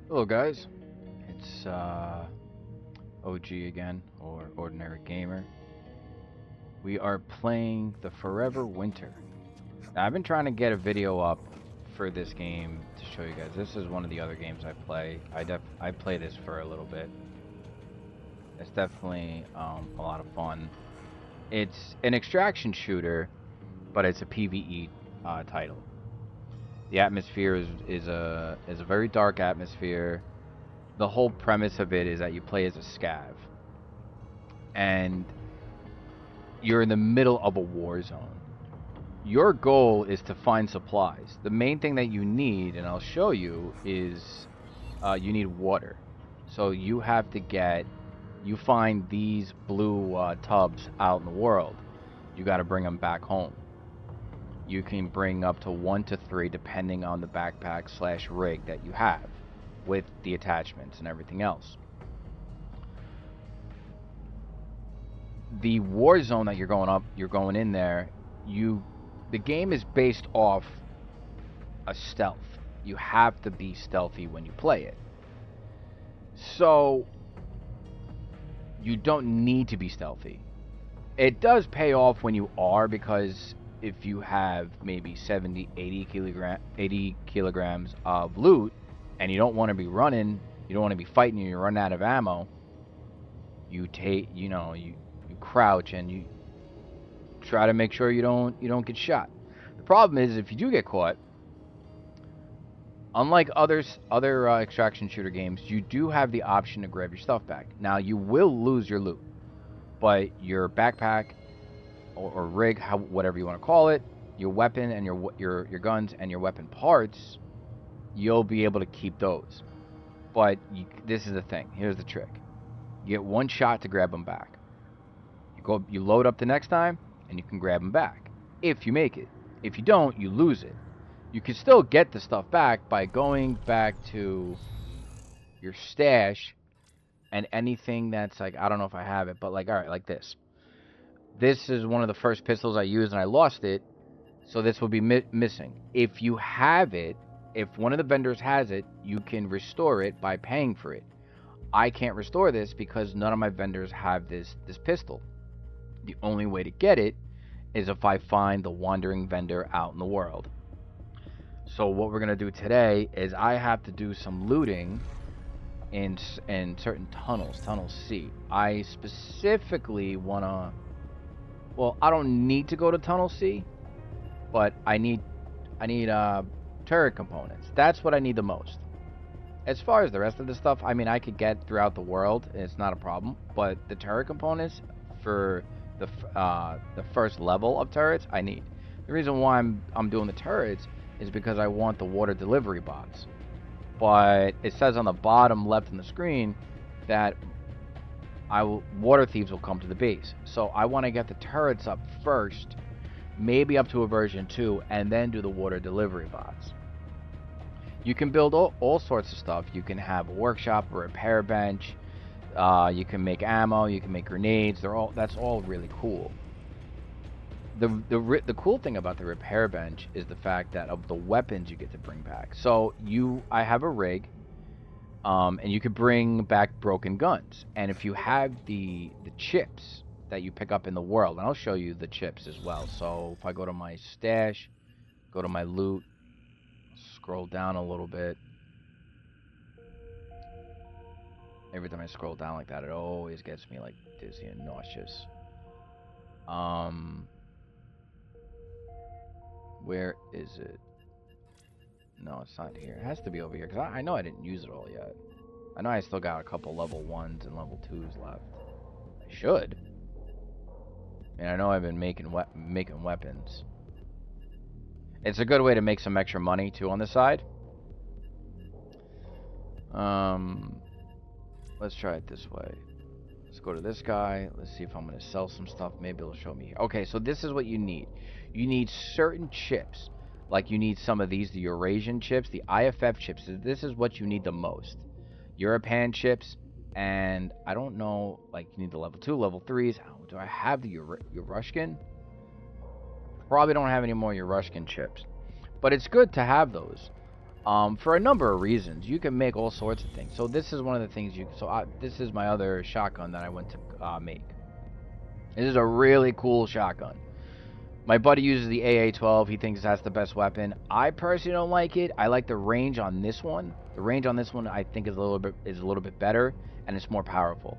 Hello guys, it's OG again, or Ordinary Gamer. We are playing the Forever Winter. Now, I've been trying to get a video up for this game to show you guys. This is one of the other games I play. I play this for a little bit. It's definitely a lot of fun. It's an extraction shooter, but it's a PvE title. The atmosphere is a very dark atmosphere. The whole premise of it is that you play as a scav, and you're in the middle of a war zone. Your goal is to find supplies. The main thing that you need, and I'll show you, is you need water. So you find these blue tubs out in the world. You got to bring them back home. You can bring up to 1 to 3 depending on the backpack / rig that you have with the attachments and everything else. The war zone that you're going in there, the game is based off a stealth. You have to be stealthy when you play it. So you don't need to be stealthy. It does pay off when you are, because if you have maybe 80 kilograms of loot and you don't want to be running, you don't want to be fighting, and you run out of ammo, you crouch and you try to make sure you don't get shot. The problem is, if you do get caught, unlike other extraction shooter games, you do have the option to grab your stuff back. Now, you will lose your loot, but your backpack or rig, whatever you want to call it, your weapon and your guns and your weapon parts, you'll be able to keep those. But this is the thing. Here's the trick. You get one shot to grab them back. You load up the next time, and you can grab them back if you make it. If you don't, you lose it. You can still get the stuff back by going back to your stash, and anything that's like, I don't know if I have it, but like, all right, like this. This is one of the first pistols I used, and I lost it, so this will be missing. If you have it, if one of the vendors has it, you can restore it by paying for it. I can't restore this because none of my vendors have this pistol. The only way to get it is if I find the wandering vendor out in the world. So what we're going to do today is I have to do some looting in certain tunnels, Tunnel C. I specifically want to... Well, I don't need to go to Tunnel C, but I need turret components. That's what I need the most. As far as the rest of the stuff, I mean, I could get throughout the world. It's not a problem. But the turret components for the first level of turrets, I need. The reason why I'm doing the turrets is because I want the water delivery bots. But it says on the bottom left on the screen that water thieves will come to the base. So I want to get the turrets up first, maybe up to a version 2, and then do the water delivery bots. You can build all sorts of stuff. You can have a workshop, a repair bench. You can make ammo. You can make grenades. That's all really cool. The cool thing about the repair bench is the fact that of the weapons you get to bring back. So I have a rig, and you could bring back broken guns. And if you have the chips that you pick up in the world, and I'll show you the chips as well. So if I go to my stash, go to my loot, scroll down a little bit. Every time I scroll down like that, it always gets me like dizzy and nauseous. Where is it? No, it's not here. It has to be over here, because I know I didn't use it all yet. I know I still got a couple level 1s and level 2s left. I should. And I know I've been making weapons. It's a good way to make some extra money too on the side. Let's try it this way. Let's go to this guy. Let's see if I'm going to sell some stuff. Maybe it'll show me here. Okay, so this is what you need. You need certain chips. Like you need some of these, the Eurasian chips, the IFF chips. This is what you need the most. Europan chips, and I don't know, like you need the level 2, level 3s. Oh, do I have the Urushkin? Probably don't have any more Urushkin chips. But it's good to have those. For a number of reasons. You can make all sorts of things. So this is one of the things you. So this is my other shotgun that I went to make. This is a really cool shotgun. My buddy uses the AA-12. He thinks that's the best weapon. I personally don't like it. I like the range on this one. The range on this one I think is a little bit better, and it's more powerful.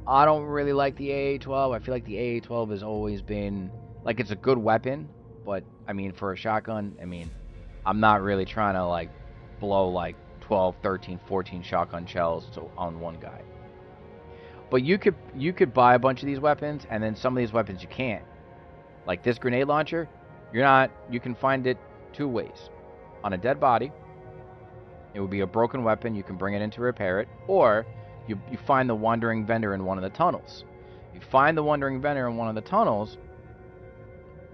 I don't really like the AA-12. I feel like the AA-12 has always been like it's a good weapon, but I mean for a shotgun, I mean I'm not really trying to like blow like 12, 13, 14 shotgun shells on one guy. But you could buy a bunch of these weapons, and then some of these weapons you can't. Like this grenade launcher, you can find it two ways. On a dead body, it would be a broken weapon, you can bring it in to repair it, or you find the wandering vendor in one of the tunnels. You find the wandering vendor in one of the tunnels,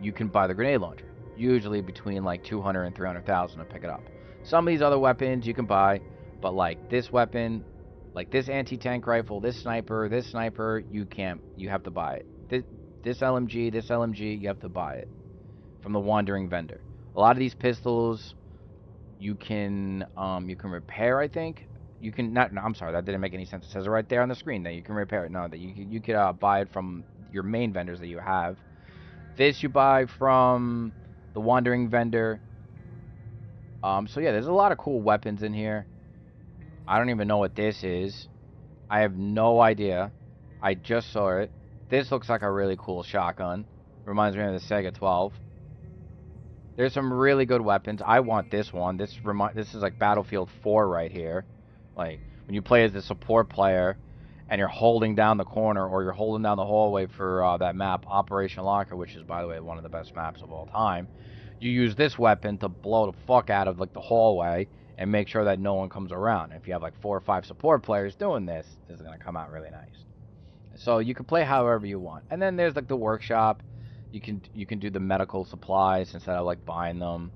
you can buy the grenade launcher. Usually between like 200 and 300,000 to pick it up. Some of these other weapons you can buy, but like this weapon, like this anti-tank rifle, this sniper, you can't. You have to buy it. This LMG, you have to buy it from the wandering vendor. A lot of these pistols, you can repair. I think you can not. No, I'm sorry, that didn't make any sense. It says it right there on the screen that you can repair it. No, that you could buy it from your main vendors that you have. This you buy from the wandering vendor. So yeah, there's a lot of cool weapons in here. I don't even know what this is. I have no idea. I just saw it. This looks like a really cool shotgun. Reminds me of the Sega 12. There's some really good weapons. I want this one. This is like Battlefield 4 right here. Like when you play as the support player and you're holding down the corner or you're holding down the hallway for that map, Operation Locker, which is, by the way, one of the best maps of all time. You use this weapon to blow the fuck out of like the hallway and make sure that no one comes around. If you have like 4 or 5 support players doing this, this is going to come out really nice. So you can play however you want. And then there's like the workshop. You can do the medical supplies instead of like buying them.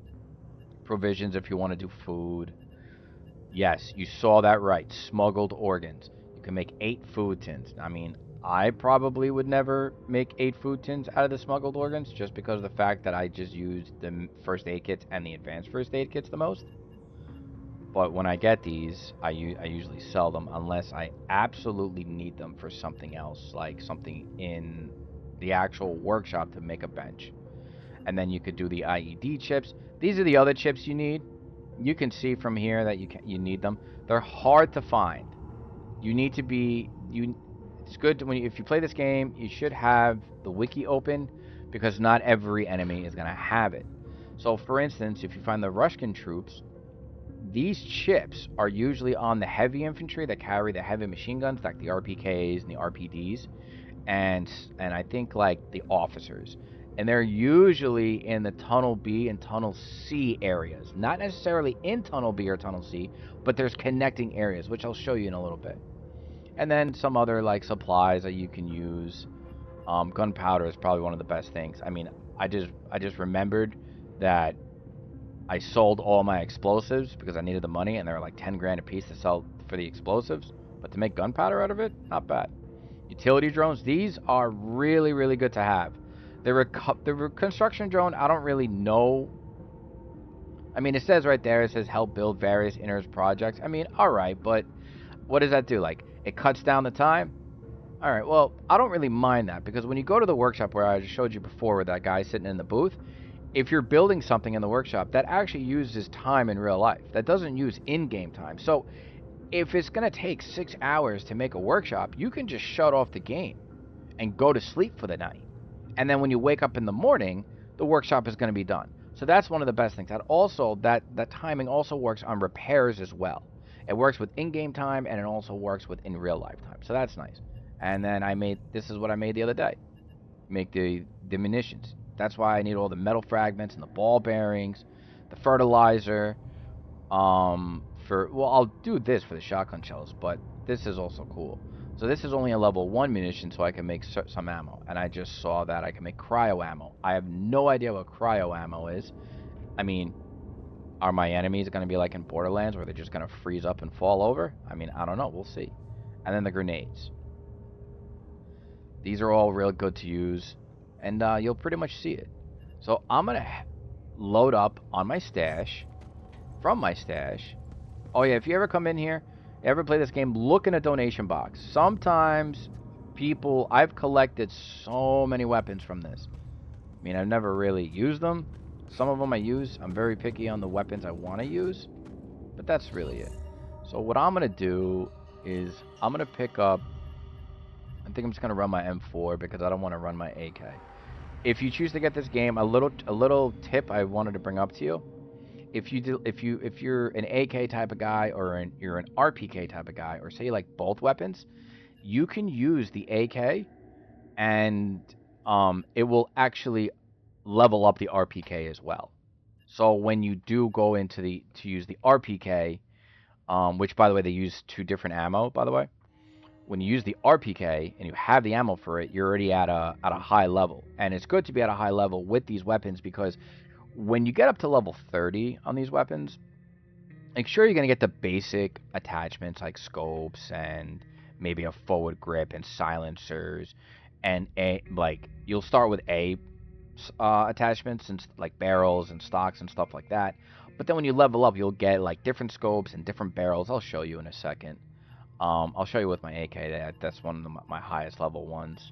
Provisions if you want to do food. Yes, you saw that right. Smuggled organs. You can make 8 food tins. I mean, I probably would never make 8 food tins out of the smuggled organs just because of the fact that I just used the first aid kits and the advanced first aid kits the most. But when I get these, I usually sell them unless I absolutely need them for something else, like something in the actual workshop to make a bench. And then you could do the IED chips. These are the other chips you need. You can see from here that you need them. They're hard to find. You need to be It's good if you play this game, you should have the wiki open because not every enemy is going to have it. So for instance, if you find the Russian troops, these chips are usually on the heavy infantry that carry the heavy machine guns, like the RPKs and the RPDs, and I think like the officers. And they're usually in the Tunnel B and Tunnel C areas. Not necessarily in Tunnel B or Tunnel C, but there's connecting areas, which I'll show you in a little bit. And then some other like supplies that you can use. Gunpowder is probably one of the best things. I mean, I just remembered that I sold all my explosives because I needed the money, and they were like 10 grand a piece to sell for the explosives. But to make gunpowder out of it, not bad. Utility drones, these are really, really good to have. The construction drone, I don't really know. I mean, it says right there, it says help build various inners projects. I mean, alright, but what does that do? Like, it cuts down the time? Alright, well, I don't really mind that, because when you go to the workshop where I just showed you before with that guy sitting in the booth, if you're building something in the workshop, that actually uses time in real life. That doesn't use in-game time. So if it's going to take 6 hours to make a workshop, you can just shut off the game and go to sleep for the night. And then when you wake up in the morning, the workshop is going to be done. So that's one of the best things. That timing also works on repairs as well. It works with in-game time, and it also works with in real life time. So that's nice. And then this is what I made the other day. Make the munitions. That's why I need all the metal fragments and the ball bearings, the fertilizer. I'll do this for the shotgun shells, but this is also cool. So this is only a level 1 munition, so I can make some ammo. And I just saw that I can make cryo ammo. I have no idea what cryo ammo is. I mean, are my enemies going to be like in Borderlands where they're just going to freeze up and fall over? I mean, I don't know. We'll see. And then the grenades. These are all real good to use, and you'll pretty much see it. So I'm going to load up on my stash from my stash. Oh yeah, if you ever come in here, ever play this game, look in a donation box. Sometimes people, I've collected so many weapons from this. I mean, I've never really used them. Some of them I use. I'm very picky on the weapons I want to use, but that's really it. So what I'm going to do is I'm going to pick up, I think I'm just going to run my M4 because I don't want to run my AK. If you choose to get this game, a little tip I wanted to bring up to you. If you're an AK type of guy or you're an RPK type of guy, or say you like both weapons, you can use the AK and it will actually level up the RPK as well. So when you do go into to use the RPK, which by the way they use two different ammo, by the way. When you use the RPK and you have the ammo for it, you're already at a high level, and it's good to be at a high level with these weapons because when you get up to level 30 on these weapons, make sure you're going to get the basic attachments like scopes and maybe a forward grip and silencers, and like you'll start with attachments and like barrels and stocks and stuff like that. But then when you level up, you'll get like different scopes and different barrels. I'll show you in a second. I'll show you with my AK. That's one of my highest level ones.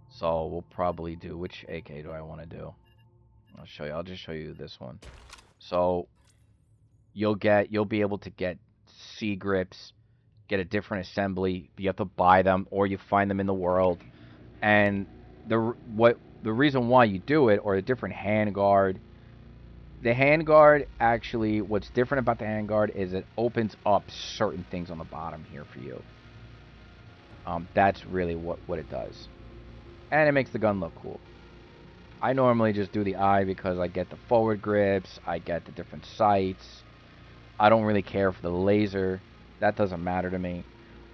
So we'll probably do, which AK do I want to do? I'll show you. I'll just show you this one. So you'll be able to get C grips, get a different assembly. You have to buy them or you find them in the world. And the reason why you do it, or a different handguard. The handguard, actually, what's different about the handguard is it opens up certain things on the bottom here for you. That's really what it does. And it makes the gun look cool. I normally just do the eye because I get the forward grips, I get the different sights. I don't really care for the laser. That doesn't matter to me.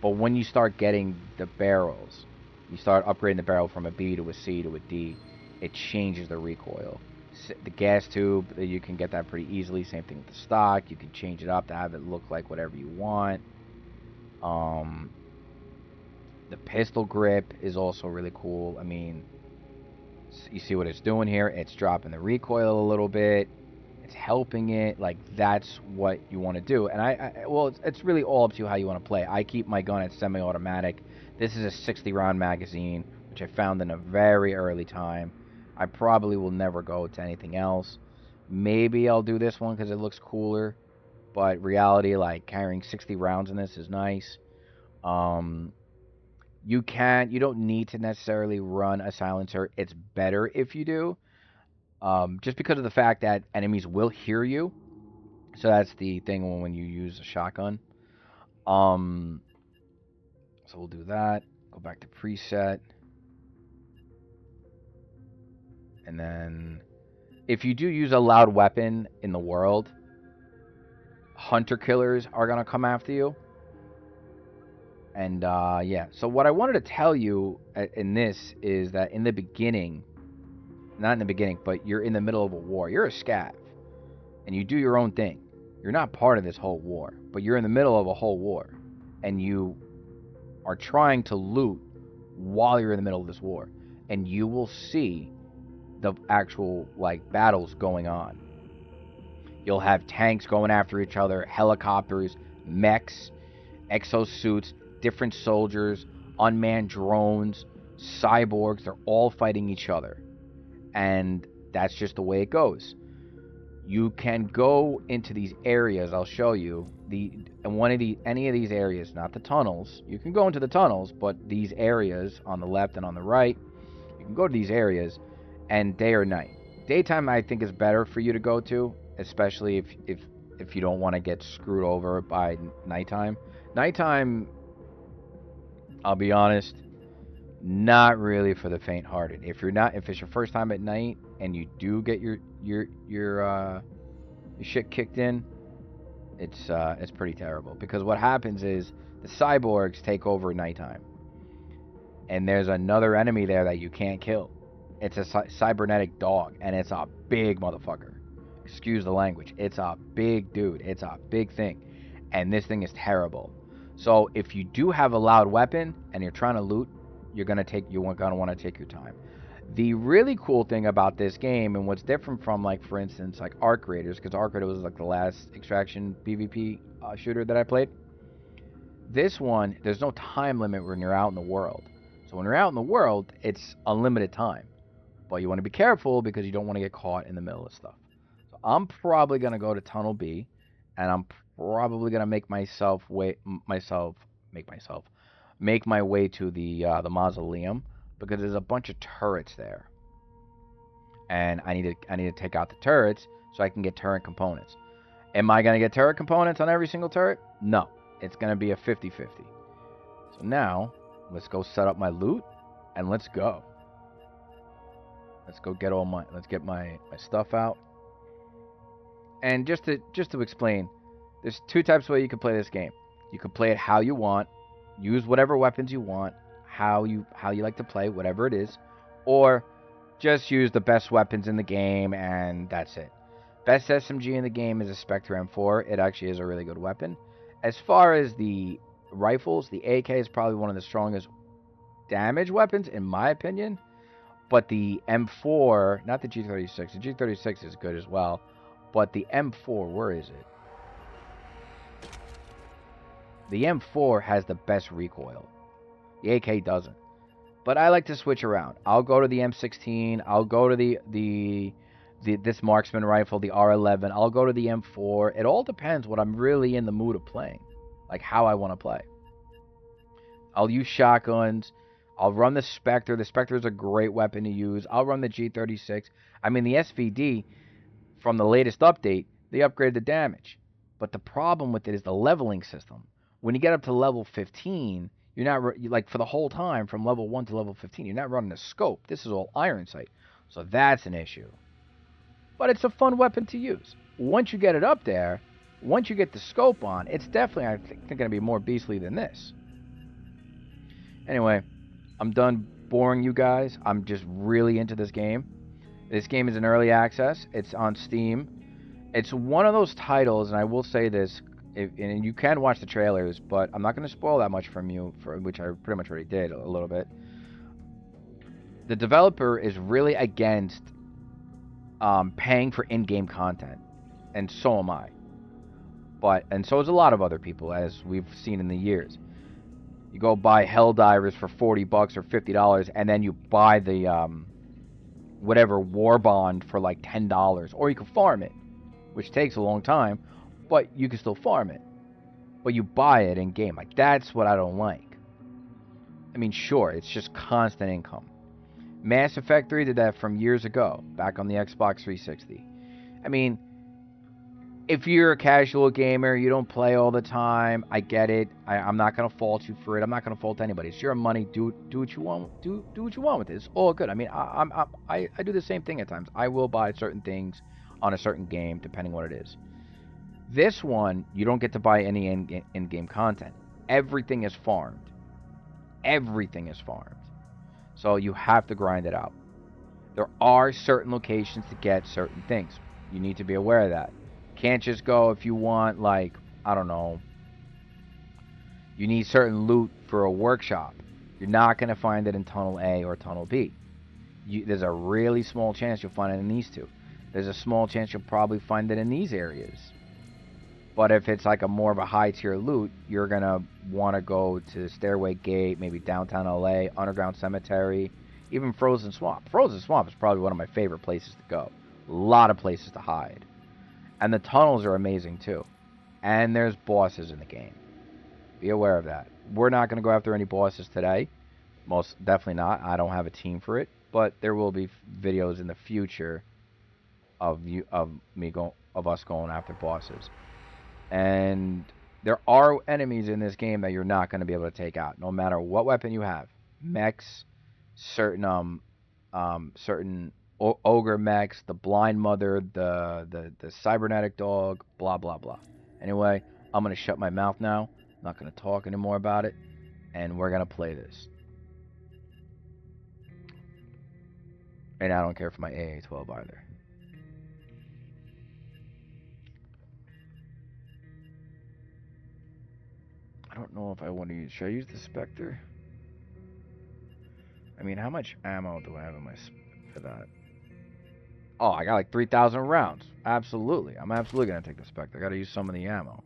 But when you start getting the barrels, you start upgrading the barrel from a B to a C to a D, it changes the recoil. The gas tube, you can get that pretty easily. Same thing with the stock. You can change it up to have it look like whatever you want. The pistol grip is also really cool. I mean, you see what it's doing here? It's dropping the recoil a little bit. It's helping it. Like, that's what you want to do. And well, it's really all up to you how you want to play. I keep my gun at semi-automatic. This is a 60-round magazine, which I found in a very early time. I probably will never go to anything else. Maybe I'll do this one because it looks cooler. But reality, like, carrying 60 rounds in this is nice. You don't need to necessarily run a silencer. It's better if you do. Just because of the fact that enemies will hear you. So that's the thing when you use a shotgun. So we'll do that. Go back to preset. And then if you do use a loud weapon in the world, hunter killers are going to come after you. And yeah, so what I wanted to tell you in this is that in the beginning, not in the beginning, but you're in the middle of a war. You're a scav, and you do your own thing. You're not part of this whole war, but you're in the middle of a whole war, and you are trying to loot while you're in the middle of this war, and you will see the actual like battles going on. You'll have tanks going after each other, helicopters, mechs, exosuits, different soldiers, unmanned drones, cyborgs. They're all fighting each other, and that's just the way it goes. You can go into these areas. I'll show you any of these areas, not the tunnels. You can go into the tunnels, but these areas on the left and on the right, you can go to these areas, and day or night. Daytime, I think, is better for you to go to, especially if you don't want to get screwed over by nighttime. Nighttime, I'll be honest, not really for the faint-hearted. If it's your first time at night and you do get your shit kicked in, it's pretty terrible, because what happens is the cyborgs take over at nighttime, and there's another enemy there that you can't kill. It's a cybernetic dog, and it's a big motherfucker. Excuse the language. It's a big dude. It's a big thing, and this thing is terrible. So if you do have a loud weapon and you're trying to loot, you're gonna want to take your time. The really cool thing about this game, and what's different from, like, for instance, like Arc Raiders, because Arc Raiders was like the last extraction PvP shooter that I played. This one, there's no time limit when you're out in the world. So when you're out in the world, it's unlimited time. But you want to be careful because you don't want to get caught in the middle of stuff. So I'm probably gonna go to Tunnel B, and I'm probably gonna make my way to the mausoleum because there's a bunch of turrets there, and I need to take out the turrets so I can get turret components. Am I gonna get turret components on every single turret? No, it's gonna be a 50-50. So now let's go set up my loot and let's go. Let's go get let's get my stuff out. And just to explain, there's two types of way you can play this game. You can play it how you want, use whatever weapons you want, how you like to play, whatever it is, or just use the best weapons in the game and that's it. Best SMG in the game is a Spectre M4. It actually is a really good weapon. As far as the rifles, the AK is probably one of the strongest damage weapons in my opinion. But the M4, not the G36, the G36 is good as well. But the M4, where is it? The M4 has the best recoil. The AK doesn't. But I like to switch around. I'll go to the M16. I'll go to this marksman rifle, the R11. I'll go to the M4. It all depends what I'm really in the mood of playing, like how I want to play. I'll use shotguns. I'll run the Spectre. The Spectre is a great weapon to use. I'll run the G36. I mean, the SVD, from the latest update, they upgraded the damage. But the problem with it is the leveling system. When you get up to level 15, you're not, like, for the whole time, from level 1 to level 15, you're not running a scope. This is all iron sight. So that's an issue. But it's a fun weapon to use. Once you get it up there, once you get the scope on, it's definitely, I think, going to be more beastly than this. Anyway, I'm done boring you guys. I'm just really into this game. This game is in early access. It's on Steam. It's one of those titles, and I will say this, and you can watch the trailers, but I'm not going to spoil that much from you, which I pretty much already did a little bit. The developer is really against paying for in-game content, and so am I. And so is a lot of other people, as we've seen in the years. You go buy Helldivers for $40 or $50, and then you buy the whatever war bond for like $10, or you can farm it, which takes a long time, but you can still farm it. But you buy it in game. Like, that's what I don't like. I mean, sure, it's just constant income. Mass Effect 3 did that from years ago, back on the Xbox 360. I mean, if you're a casual gamer, you don't play all the time, I get it. I'm not going to fault you for it. I'm not going to fault anybody. It's your money. Do what you want. Do what you want with it. It's all good. I mean, I do the same thing at times. I will buy certain things on a certain game, depending what it is. This one, you don't get to buy any in-game content. Everything is farmed. Everything is farmed. So you have to grind it out. There are certain locations to get certain things. You need to be aware of that. Can't just go if you want, like, I don't know, you need certain loot for a workshop. You're not going to find it in Tunnel A or Tunnel B. There's a really small chance you'll find it in these two. There's a small chance you'll probably find it in these areas. But if it's like a more of a high tier loot, you're going to want to go to Stairway Gate, maybe downtown LA, Underground Cemetery, even Frozen Swamp. Frozen Swamp is probably one of my favorite places to go. A lot of places to hide. And the tunnels are amazing too. And there's bosses in the game. Be aware of that. We're not going to go after any bosses today. Most definitely not. I don't have a team for it. But there will be videos in the future of us going after bosses. And there are enemies in this game that you're not going to be able to take out, no matter what weapon you have. Mechs, certain ogre mechs, the blind mother, the cybernetic dog, blah blah blah. Anyway, I'm gonna shut my mouth now. I'm not gonna talk anymore about it, and we're gonna play this. And I don't care for my AA-12 either. I don't know if I want to use. Should I use the Spectre? I mean, how much ammo do I have in my for that? Oh, I got like 3,000 rounds. Absolutely. I'm absolutely going to take the Spectre. I got to use some of the ammo.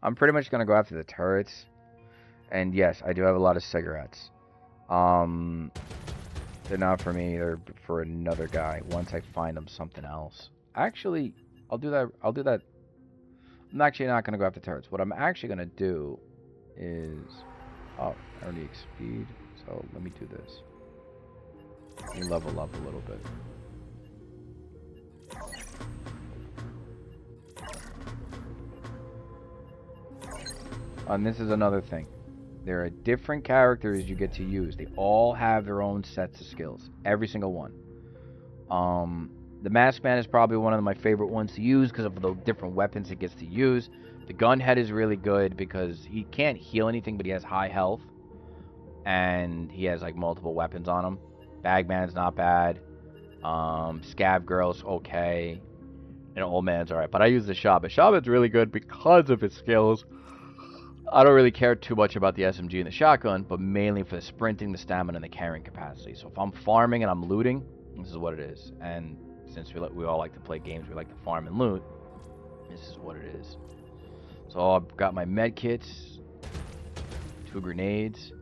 I'm pretty much going to go after the turrets. And yes, I do have a lot of cigarettes. They're not for me. They're for another guy. Once I find him something else. Actually, I'll do that. I'll do that. I'm actually not going to go after turrets. What I'm actually going to do is... Oh, I already speed. So let me do this. Let me level up a little bit. And this is another thing. There are different characters you get to use. They all have their own sets of skills. Every single one. The Masked Man is probably one of my favorite ones to use because of the different weapons it gets to use. The Gunhead is really good because he can't heal anything, but he has high health. And he has like multiple weapons on him. Bagman's not bad. Scav Girl's okay. And Old Man's alright. But I use the Shaman. Shaman's really good because of his skills. I don't really care too much about the SMG and the shotgun, but mainly for the sprinting, the stamina, and the carrying capacity. So if I'm farming and I'm looting, this is what it is. And since we all like to play games, we like to farm and loot, this is what it is. So I've got my med kits, 2 grenades,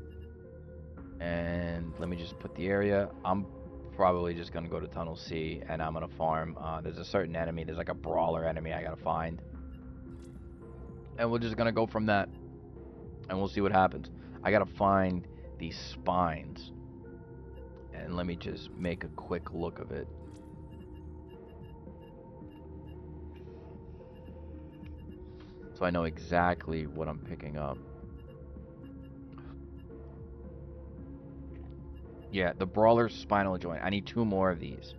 and let me just put the area. I'm probably just going to go to Tunnel C, and I'm going to farm. There's a certain enemy. There's like a brawler enemy I got to find. And we're just going to go from that. And we'll see what happens. I gotta find these spines. And let me just make a quick look of it. So I know exactly what I'm picking up. Yeah, the brawler's spinal joint. I need 2 more of these.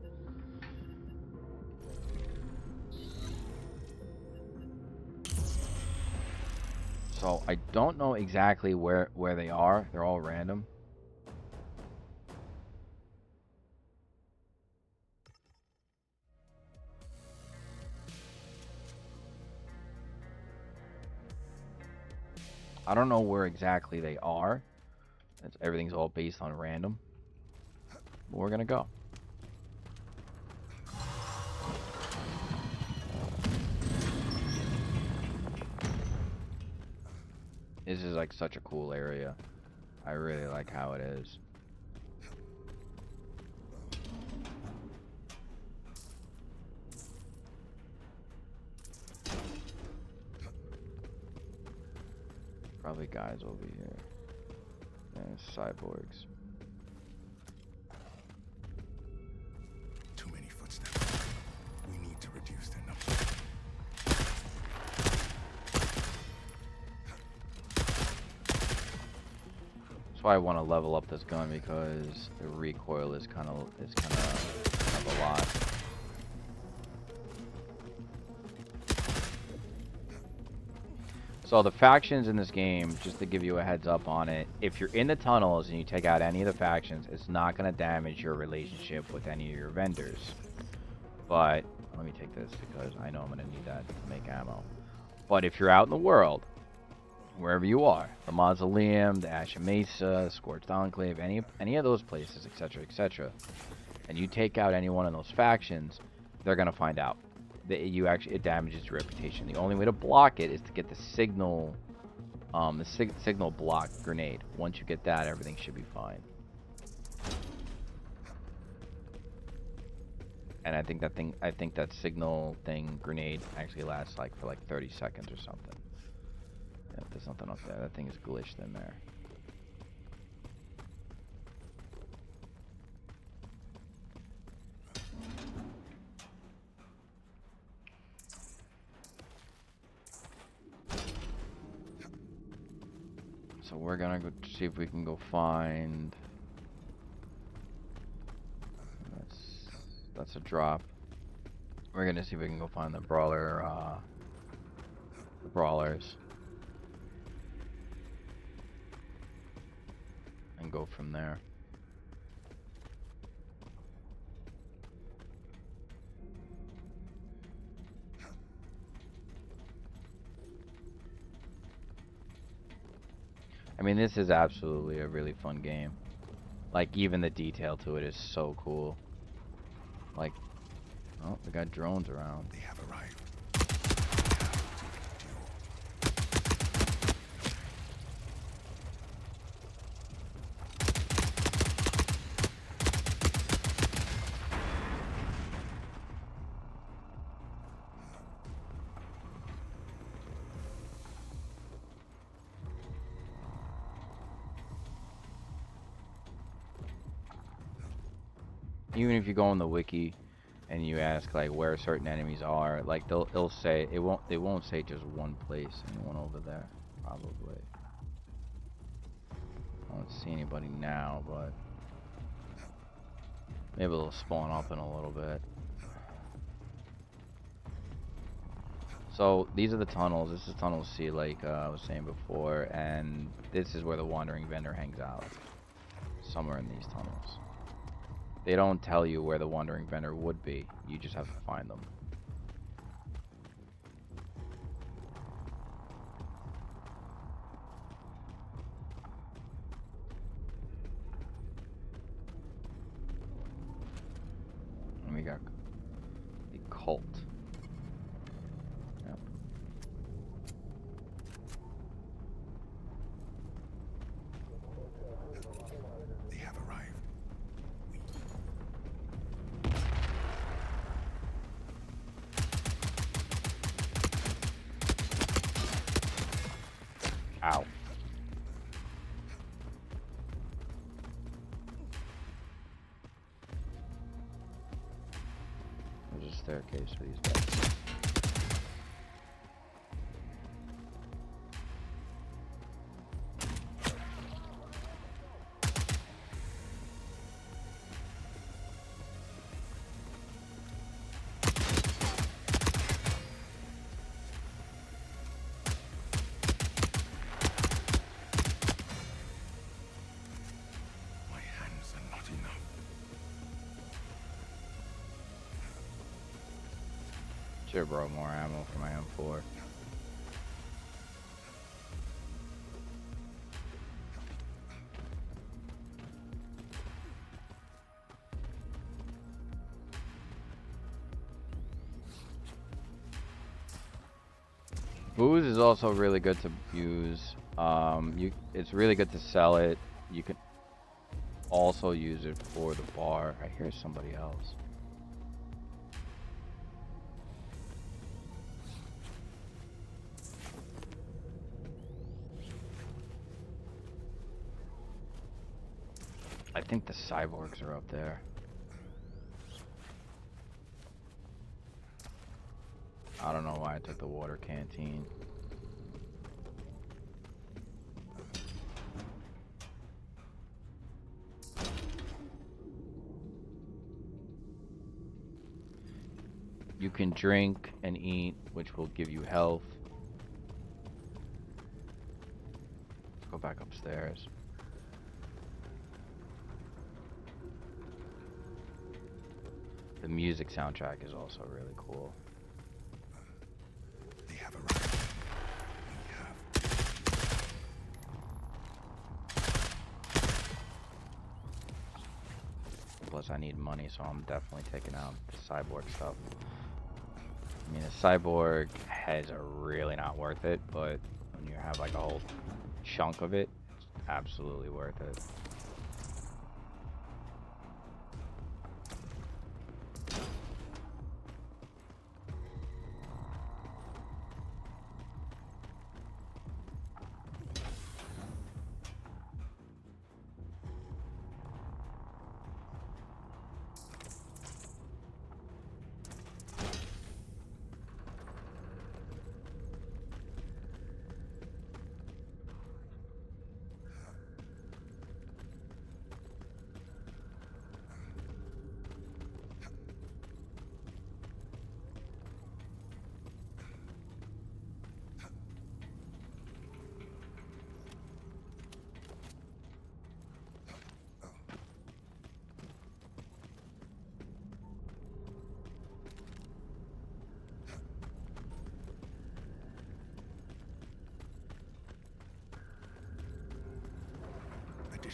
So I don't know exactly where they are. They're all random. I don't know where exactly they are. Everything's all based on random. But we're gonna go. This is like such a cool area. I really like how it is. Probably guys over here. And cyborgs. Too many footsteps. We need to reduce their number. That's why I want to level up this gun, because the recoil is kind of a lot. So the factions in this game, just to give you a heads up on it, if you're in the tunnels and you take out any of the factions, it's not going to damage your relationship with any of your vendors. But let me take this because I know I'm going to need that to make ammo. But if you're out in the world, wherever you are, the Mausoleum, the Ashen Mesa, Scorched Enclave, any of those places, etc., etc., and you take out any one of those factions, they're going to find out. It damages your reputation. The only way to block it is to get the signal, signal block grenade. Once you get that, everything should be fine. And I think that signal thing grenade actually lasts for 30 seconds or something. Yeah, there's nothing up there. That thing is glitched in there. So we're gonna go see if we can go find. That's a drop. We're gonna see if we can go find the brawlers, and go from there. I mean, this is absolutely a really fun game. Like, even the detail to it is so cool. Like, oh, we got drones around. They have arrived. Even if you go on the wiki and you ask like where certain enemies are, like it'll say they won't say just one place, anyone over there, probably. I don't see anybody now, but maybe they'll spawn up in a little bit. So these are the tunnels. This is tunnel C, like I was saying before, and this is where the wandering vendor hangs out. Somewhere in these tunnels. They don't tell you where the wandering vendor would be. You just have to find them. And we got the cult. Yep. They have arrived. Ow. There's a staircase for these guys. My hands are not enough. Should've brought more ammo for my M4. Booze is also really good to use. It's really good to sell it. You can also use it for the bar. I hear somebody else. I think the cyborgs are up there. I don't know why I took the water canteen. You can drink and eat, which will give you health. Let's go back upstairs. The music soundtrack is also really cool. They have arrived. We have. Plus I need money, so I'm definitely taking out the cyborg stuff. I mean, a cyborg heads are really not worth it, but when you have like a whole chunk of it, it's absolutely worth it.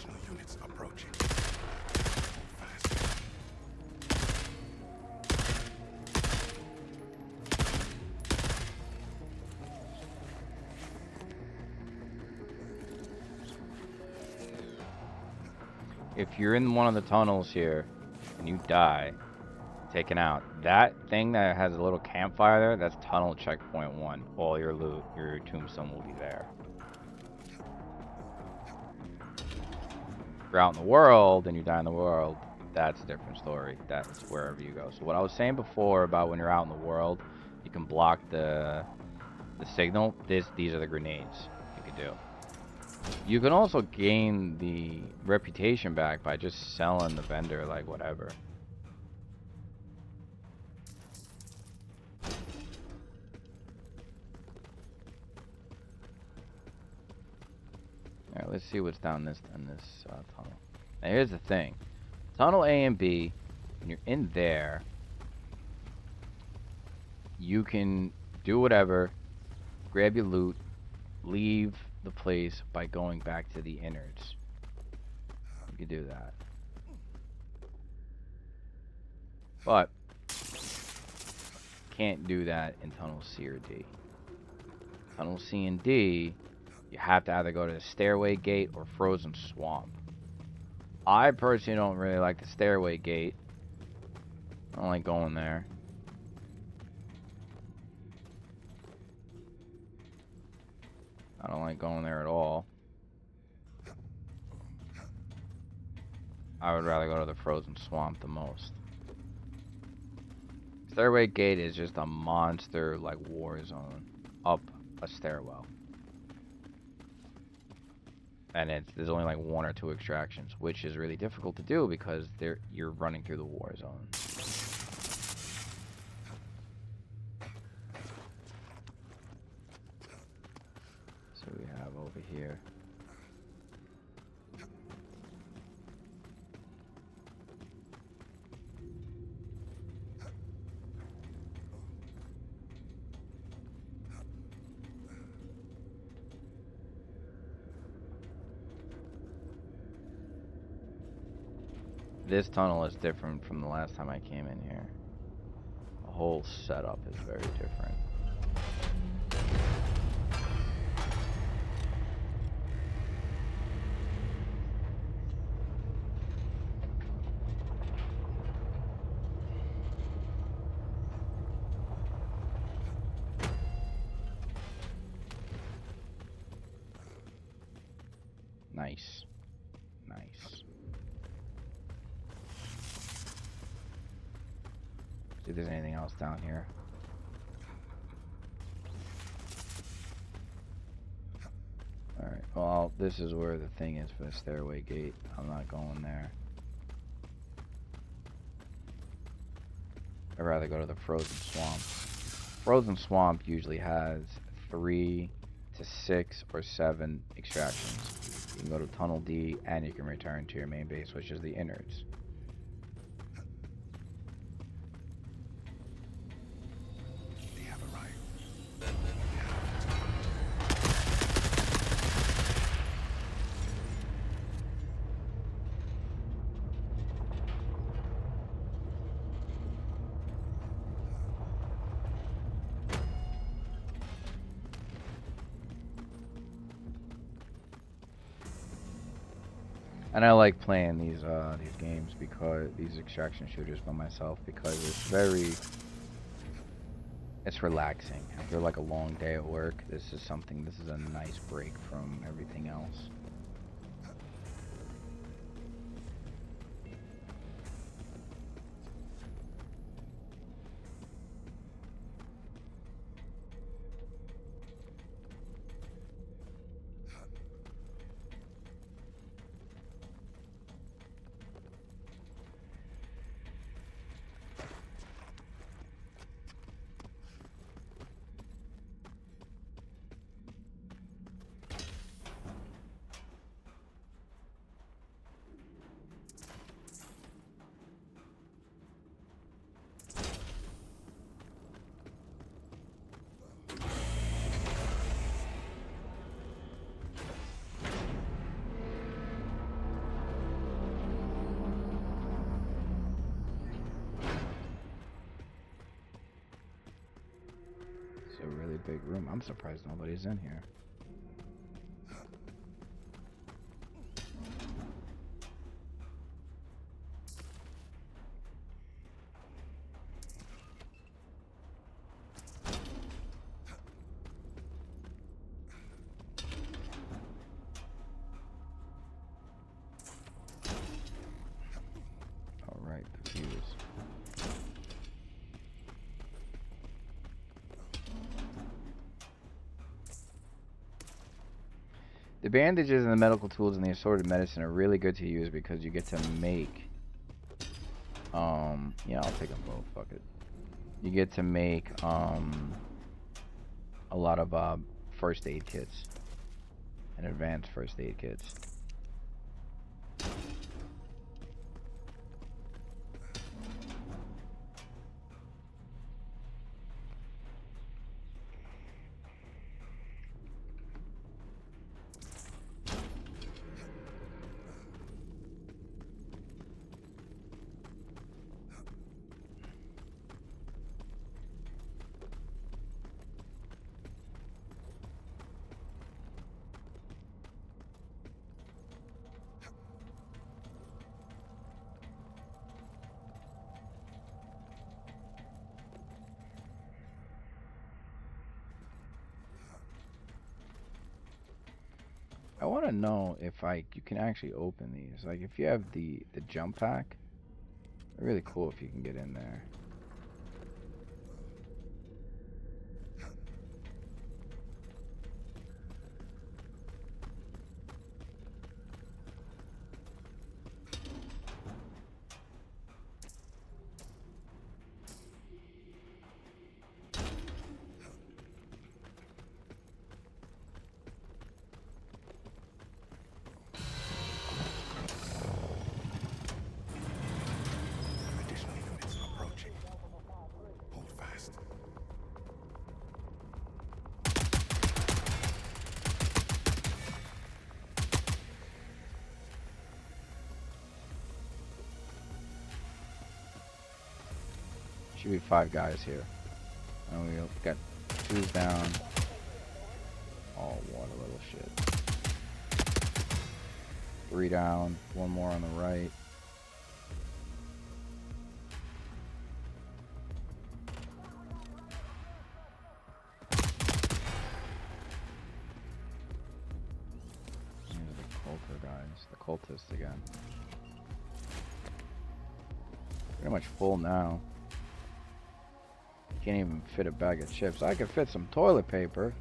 Additional units approaching. Fast. If you're in one of the tunnels here and you die, taken out, that thing that has a little campfire there, that's tunnel checkpoint 1. All your loot, your tombstone will be there. If you're out in the world and you die in the world, that's a different story. That's wherever you go. So what I was saying before about when you're out in the world, you can block the signal. These are the grenades you can do. You can also gain the reputation back by just selling the vendor, like, whatever. Alright, let's see what's down this tunnel. Now here's the thing. Tunnel A and B, when you're in there, you can do whatever, grab your loot, leave the place by going back to the innards. You can do that. But can't do that in Tunnel C or D. Tunnel C and D, you have to either go to the stairway gate or frozen swamp. I personally don't really like the stairway gate. I don't like going there. I don't like going there at all. I would rather go to the frozen swamp the most. Stairway gate is just a monster, like, war zone up a stairwell. And there's only like 1 or 2 extractions, which is really difficult to do because you're running through the war zone. So we have over here. This tunnel is different from the last time I came in here. The whole setup is very different. Nice. Nice. See if there's anything else down here. Alright, well, this is where the thing is for the stairway gate. I'm not going there. I'd rather go to the frozen swamp. Frozen swamp usually has 3 to 6 or 7 extractions. You can go to Tunnel D and you can return to your main base, which is the innards. They have arrived. And I like playing these games because these extraction shooters by myself because it's relaxing. After like a long day at work, this is a nice break from everything else. big room. I'm surprised nobody's in here. All right, the fuse. The bandages and the medical tools and the assorted medicine are really good to use because you get to make, yeah, I'll take them both, fuck it. You get to make, a lot of, first aid kits and advanced first aid kits. I want to know if you can actually open these. Like if you have the jump pack, they're really cool if you can get in there. Additional units approaching. Hold fast. Should be 5 guys here. And we got 2 down. Oh, what a little shit. 3 down. 1 more on the right. These are the culter guys. The cultists again. Pretty much full now. Can't even fit a bag of chips. I could fit some toilet paper.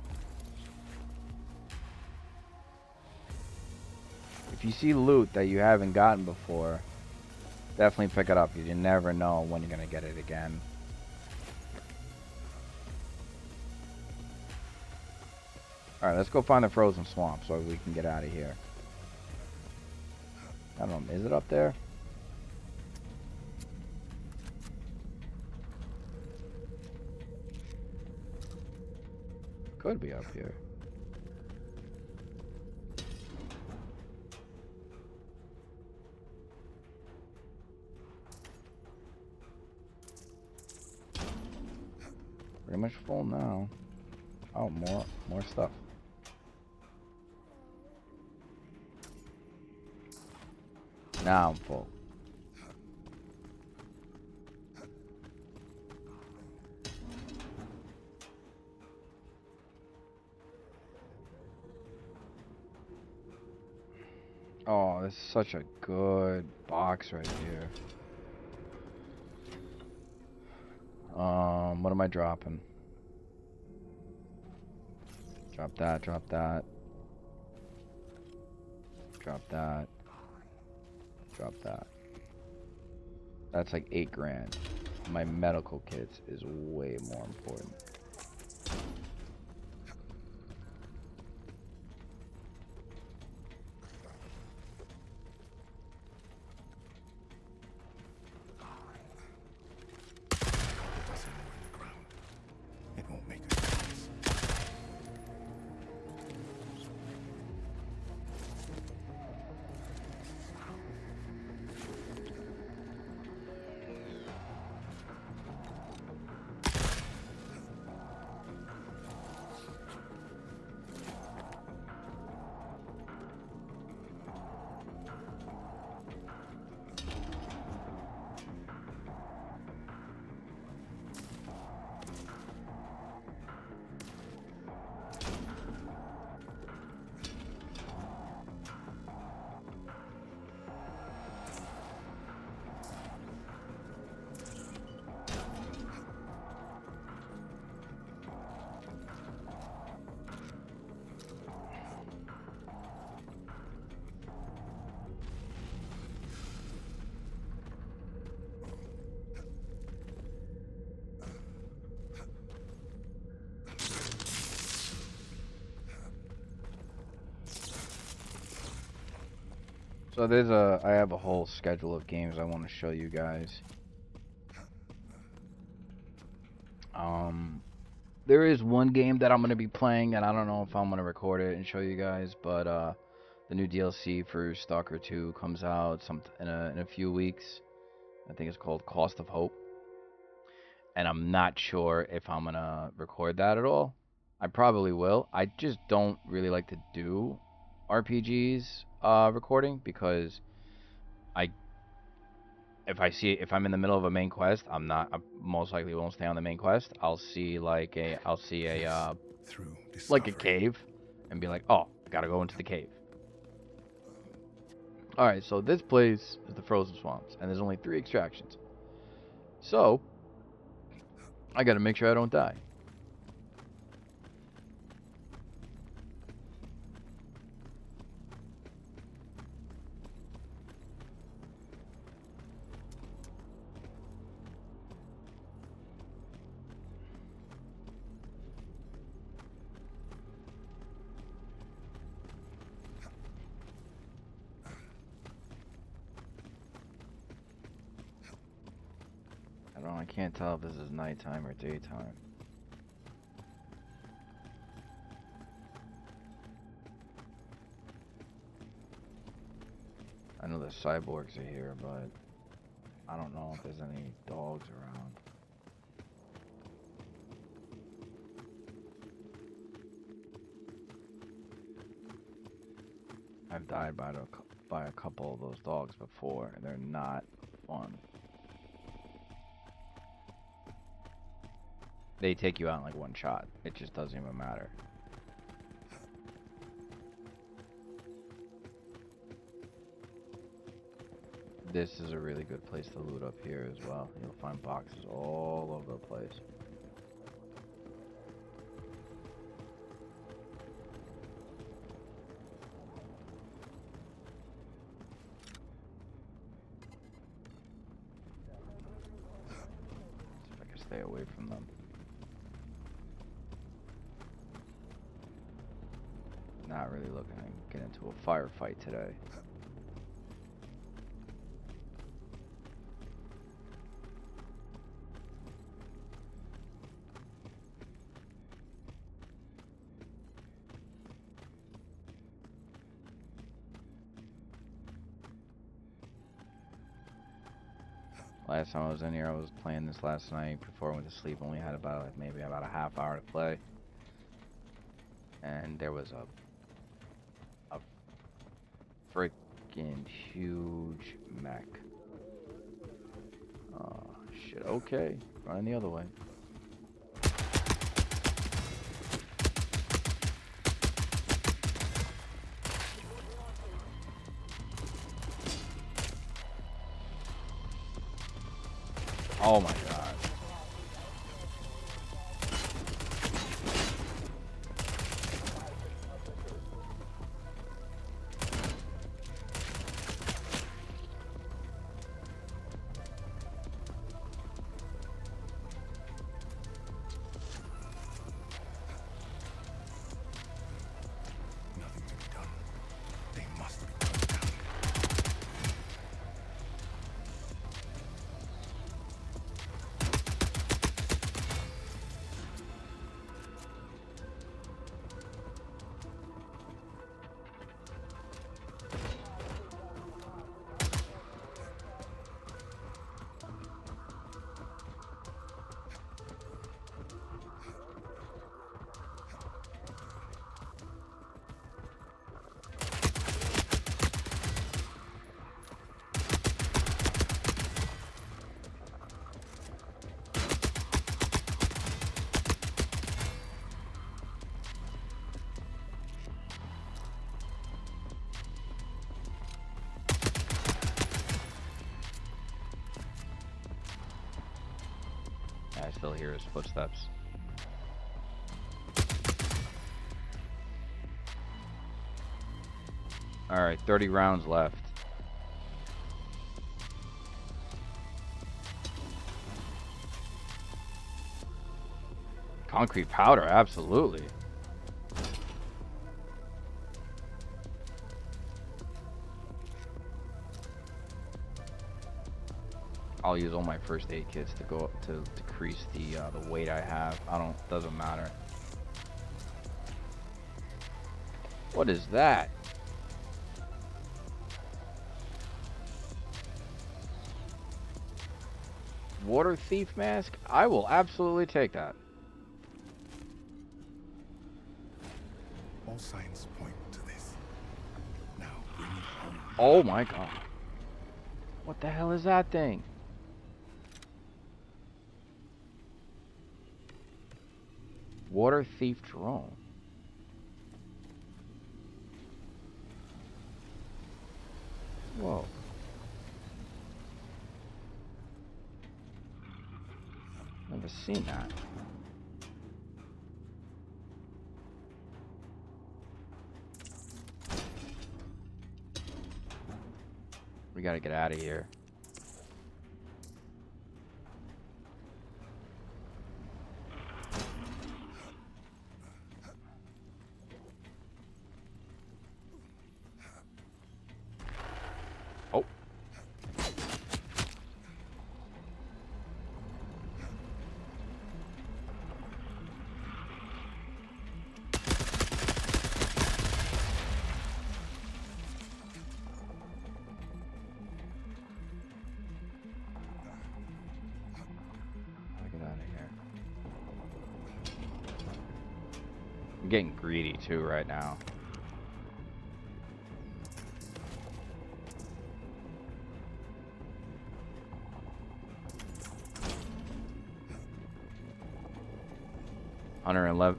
If you see loot that you haven't gotten before, definitely pick it up because you never know when you're going to get it again. Alright, let's go find the frozen swamp so we can get out of here. I don't know, is it up there? Could be up here. Pretty much full now. Oh, more stuff. Now I'm full. Oh, this is such a good box right here. What am I dropping? Drop that, drop that. Drop that. Drop that. That's like 8 grand. My medical kits is way more important. It won't make a difference. So I have a whole schedule of games I want to show you guys. There is one game that I'm gonna be playing, and I don't know if I'm gonna record it and show you guys, but the new DLC for Stalker 2 comes out in a few weeks. I think it's called Cost of Hope, and I'm not sure if I'm gonna record that at all. I probably will. I just don't really like to do RPGs recording because I if I'm in the middle of a main quest, I most likely won't stay on the main quest. I'll see Through like a discovery. cave and be like, "Oh, gotta go into the cave." All right, so this place is the Frozen Swamps, and there's only 3 extractions. So I gotta make sure I don't die. I can't tell if this is nighttime or daytime. I know the cyborgs are here, but I don't know if there's any dogs around. I've died by a couple of those dogs before, and they're not fun. They take you out in like one shot. It just doesn't even matter. This is a really good place to loot up here as well. You'll find boxes all over the place. See if I can stay away from them. Not really looking to get into a firefight today. Last time I was in here, I was playing this last night before I went to sleep. Only had maybe about a half hour to play, and there was a freaking huge mech. Oh shit! Okay, running the other way. Oh my god. Nothing to be done. They must be put down. I still hear his footsteps. Alright, 30 rounds left. Concrete powder, absolutely. I'll use all my first aid kits to go up to decrease the weight I have. Doesn't matter. What is that? Water thief mask? I will absolutely take that. All signs point to this. Now bring it home. Oh my god. What the hell is that thing? Water thief drone. Whoa. Never seen that. We gotta get out of here. Oh. Get out of here. I'm getting greedy too right now.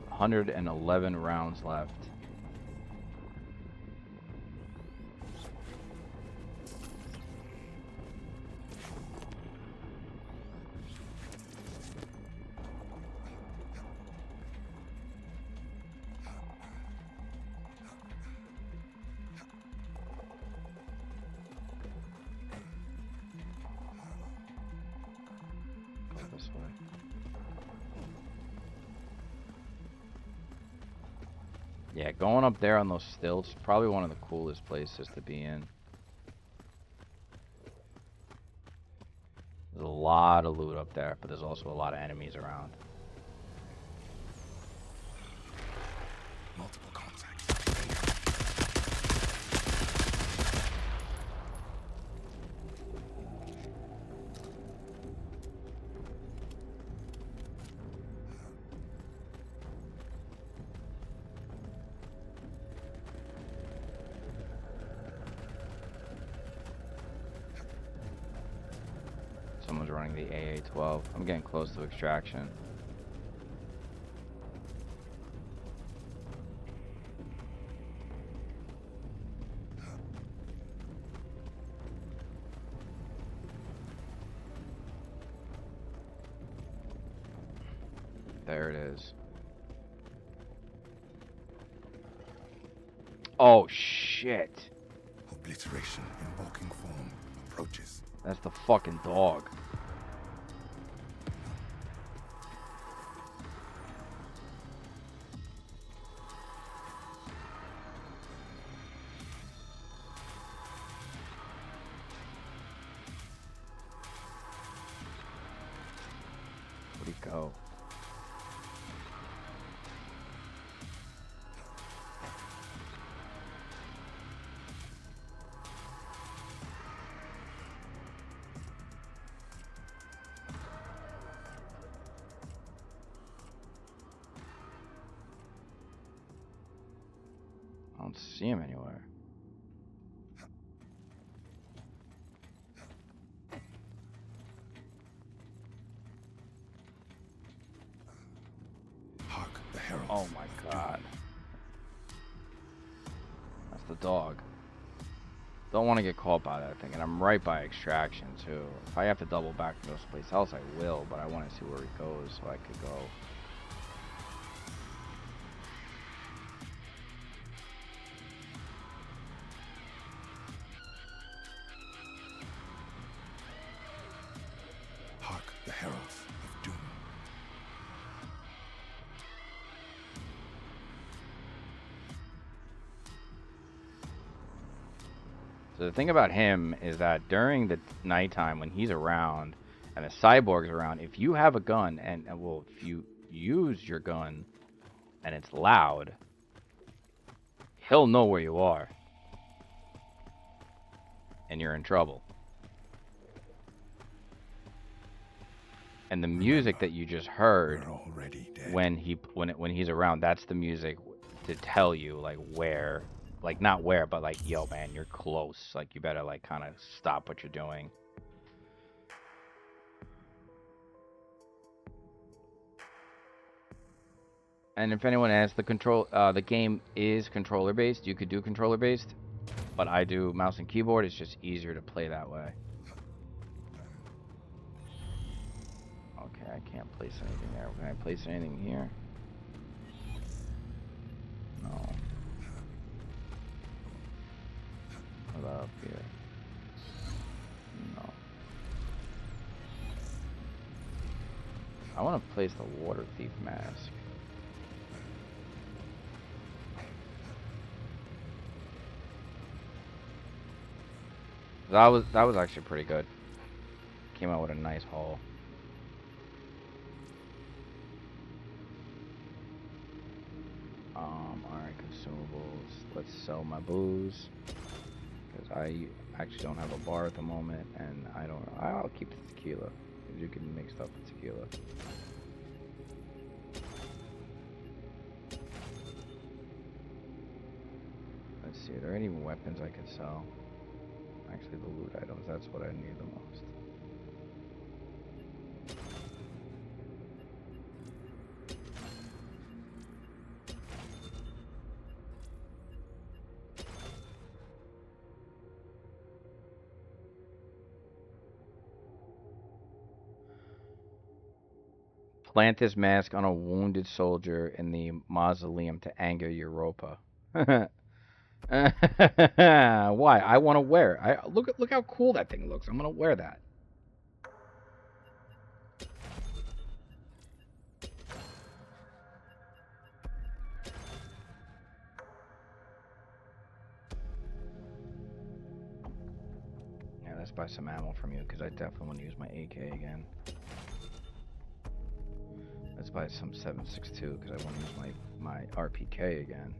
Hundred and 11 rounds left. This way. Yeah, going up there on those stilts, probably one of the coolest places to be in. There's a lot of loot up there, but there's also a lot of enemies around. Multiple contacts. Someone's running the AA-12. I'm getting close to extraction. There it is. Oh shit. Obliteration in walking form approaches. That's the fucking dog. Where'd he go? I don't see him anywhere. Hark the heralds. Oh my god. That's the dog. Don't want to get caught by that thing, and I'm right by extraction too. If I have to double back to go someplace else, I will, but I want to see where he goes so I could go. Hark the heralds of doom. So the thing about him is that during the nighttime when he's around, and a cyborg's around, if you have a gun and well, if you use your gun and it's loud, he'll know where you are, and you're in trouble. And the music that you just heard when he's around, that's the music to tell you like where, like not where, but like, yo man, you're close. Like you better like kind of stop what you're doing. And if anyone asks, the game is controller based. You could do controller based, but I do mouse and keyboard. It's just easier to play that way. Okay, I can't place anything there. Can I place anything here? No. What about up here? No. I want to place the water thief mask. That was actually pretty good. Came out with a nice haul. Alright, consumables. Let's sell my booze. Because I actually don't have a bar at the moment, and I'll keep the tequila. Because you can make stuff with tequila. Let's see, are there any weapons I could sell? Actually, the loot items, that's what I need the most. Plant this mask on a wounded soldier in the mausoleum to anger Europa. Why? I want to wear it. Look how cool that thing looks. I'm gonna wear that. Yeah, let's buy some ammo from you because I definitely want to use my AK again. Let's buy some 7.62 because I want to use my RPK again.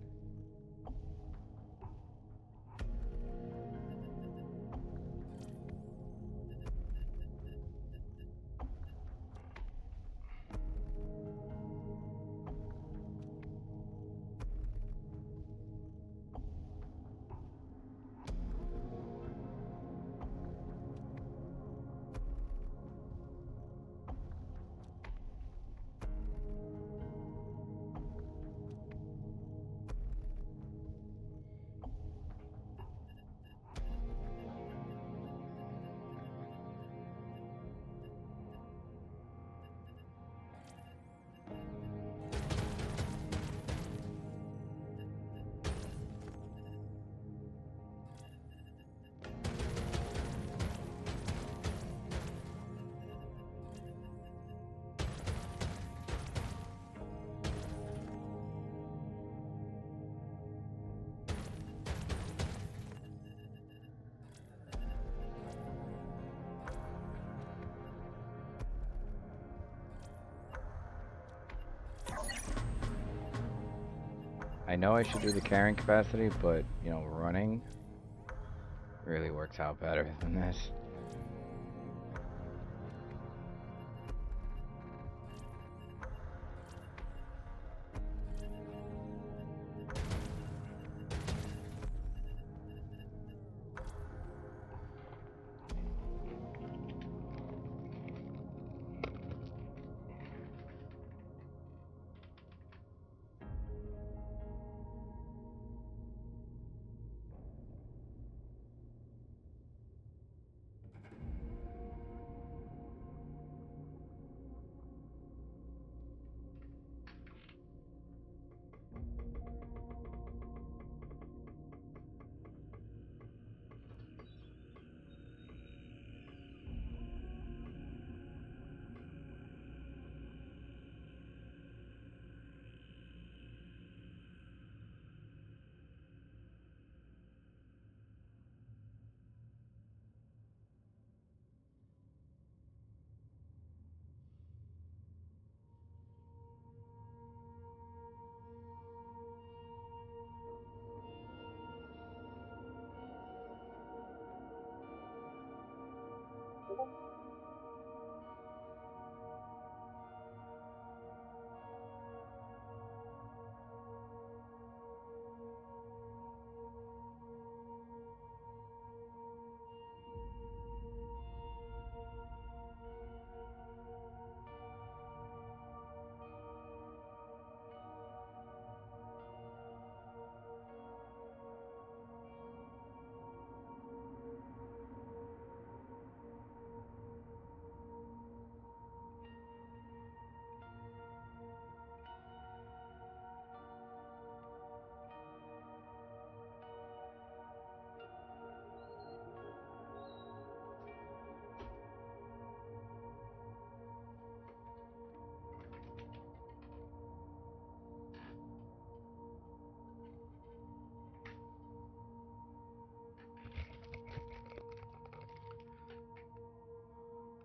I know I should do the carrying capacity, but, you know, running really works out better than this.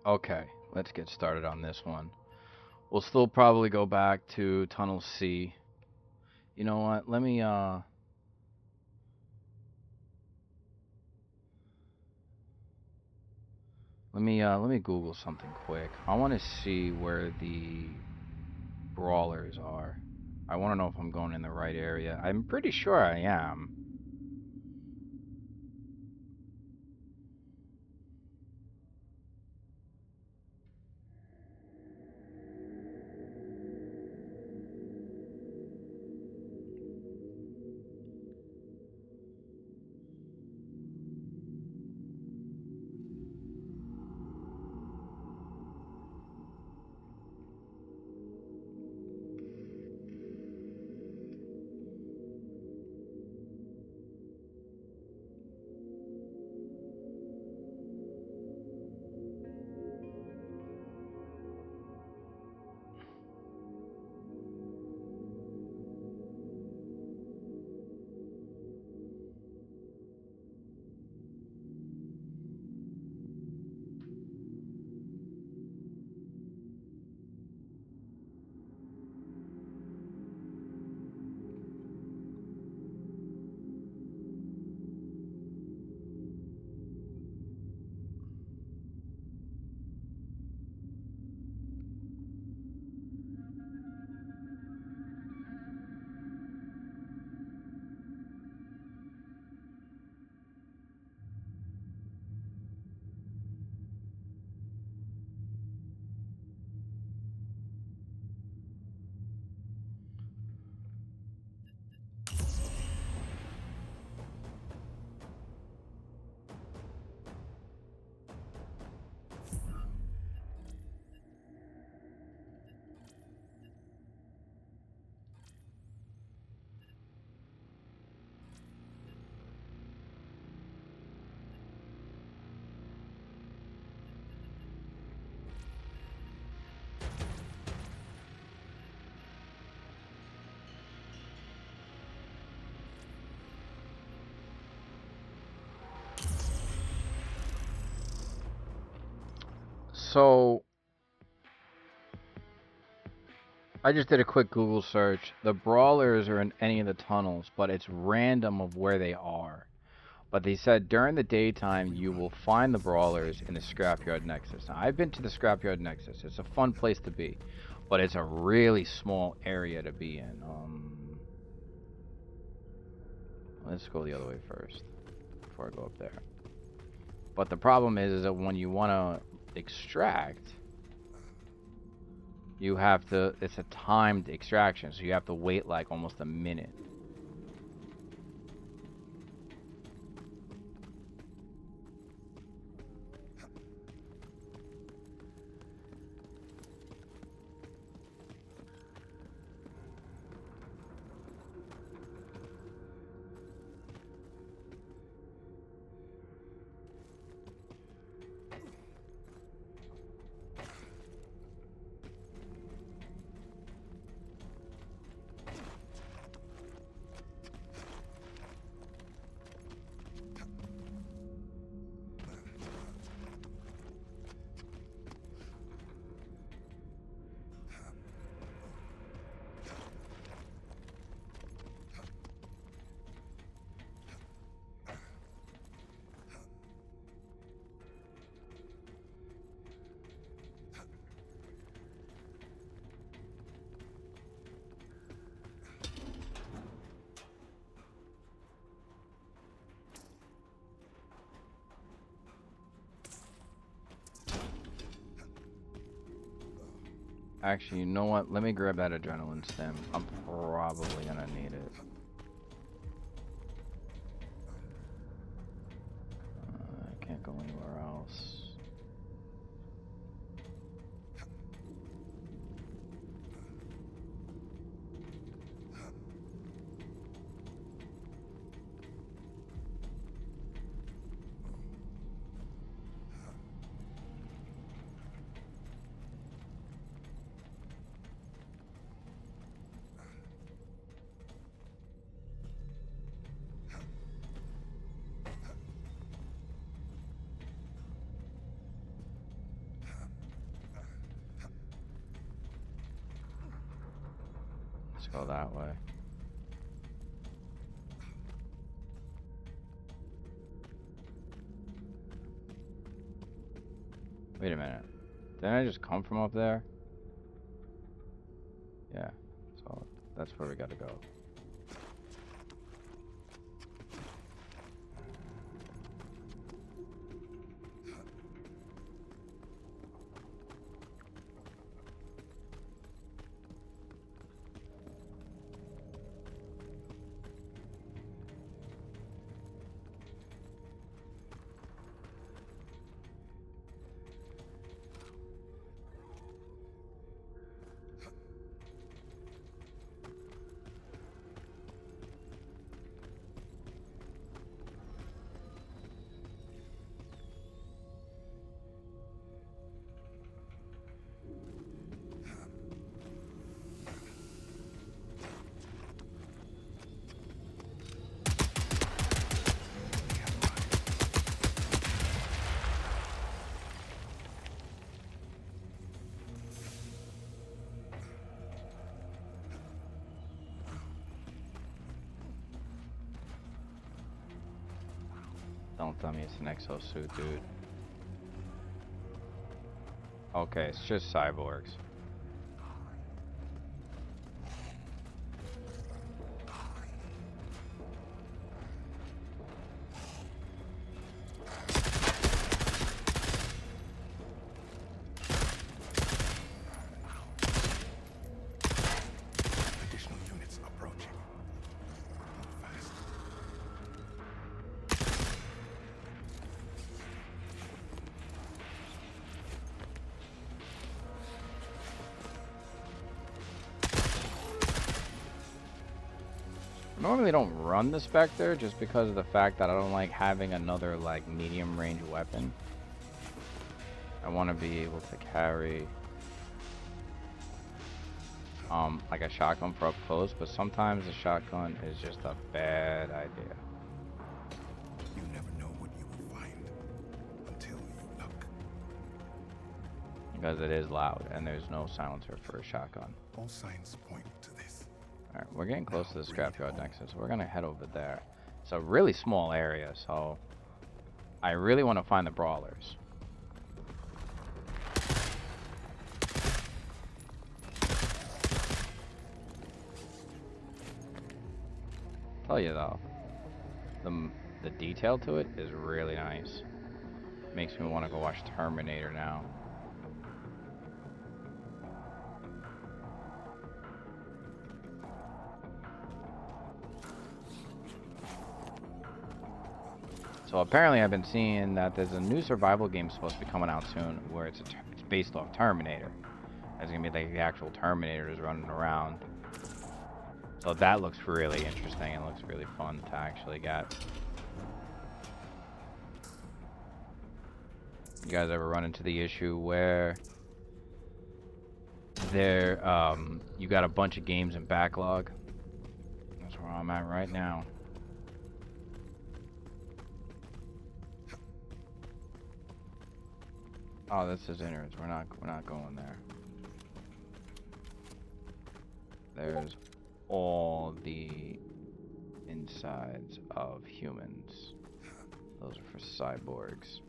Okay, let's get started on this one. We'll still probably go back to Tunnel C. You know what? Let me Google something quick. I want to see where the brawlers are. I want to know if I'm going in the right area. I'm pretty sure I am. So, I just did a quick Google search. The brawlers are in any of the tunnels, but it's random of where they are. But they said during the daytime you will find the brawlers in the Scrapyard Nexus. Now, I've been to the Scrapyard Nexus. It's a fun place to be, but it's a really small area to be in. Let's go the other way first before I go up there. But the problem is that when you want to extract, you have to, it's a timed extraction, so you have to wait like almost a minute. Actually, you know what? Let me grab that adrenaline stem. I'm probably gonna need it. I can't go anywhere else. Let's go that way. Wait a minute. Didn't I just come from up there? Yeah. So that's where we gotta go. Don't tell me it's an exosuit, dude. Okay, it's just cyborgs. Additional units approaching. Fast. Normally don't run the Spectre just because of the fact that I don't like having another like medium range weapon. I want to be able to carry like a shotgun for up close, but sometimes a shotgun is just a bad idea. You never know what you will find until you look. Because it is loud and there's no silencer for a shotgun. All signs point to this. Alright, we're getting close to the scrapyard next, so we're gonna head over there. It's a really small area, so I really want to find the brawlers. Tell you though, the detail to it is really nice. Makes me want to go watch Terminator now. So apparently I've been seeing that there's a new survival game supposed to be coming out soon where it's based off Terminator. There's gonna be like the actual Terminators running around. So that looks really interesting and looks really fun to actually get. You guys ever run into the issue where you got a bunch of games in backlog? That's where I'm at right now. Oh, this is innards. We're not going there. There's all the insides of humans. Those are for cyborgs.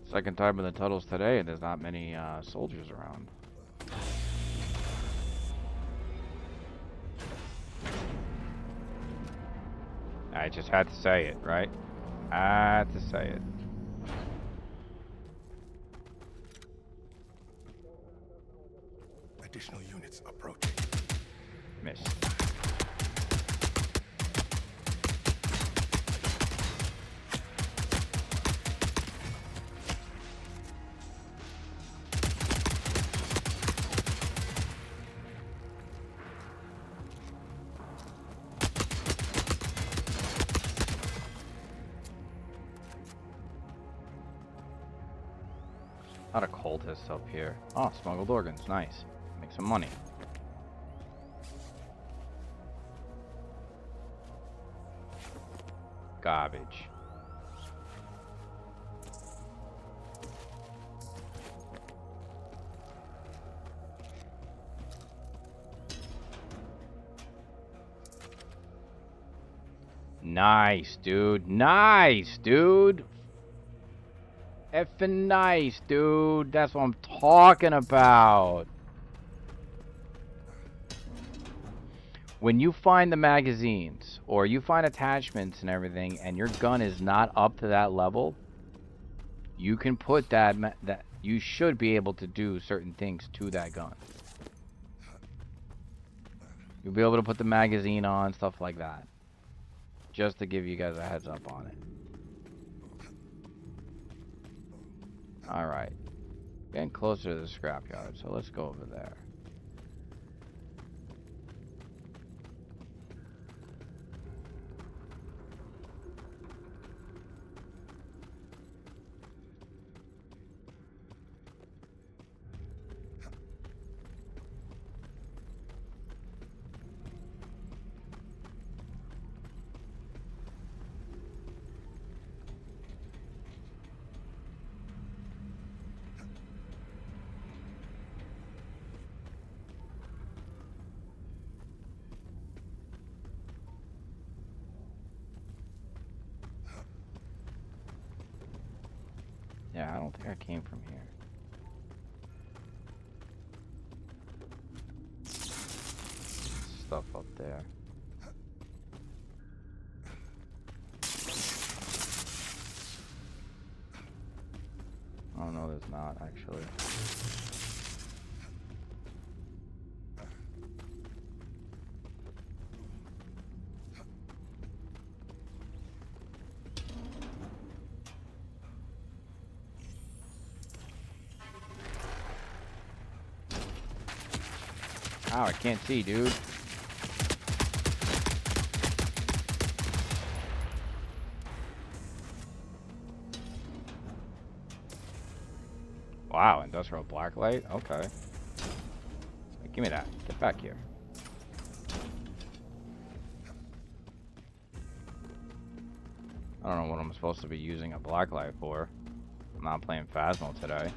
Second time in the tunnels today, and there's not many soldiers around. I just had to say it, right? I had to say it. Additional units approaching. Miss. Not a cultist up here. Oh, smuggled organs. Nice. Make some money. Garbage. Nice, dude. Nice, dude. Effing nice, dude. That's what I'm talking about. When you find the magazines or you find attachments and everything and your gun is not up to that level, you can put that you should be able to do certain things to that gun. You'll be able to put the magazine on, stuff like that. Just to give you guys a heads up on it. Alright. Getting closer to the scrapyard, so let's go over there. Yeah, I don't think I came from here. Stuff up there. Oh no, there's not actually. Ow, I can't see, dude. Wow, industrial blacklight? Okay. Hey, give me that. Get back here. I don't know what I'm supposed to be using a blacklight for. I'm not playing Phasmo today.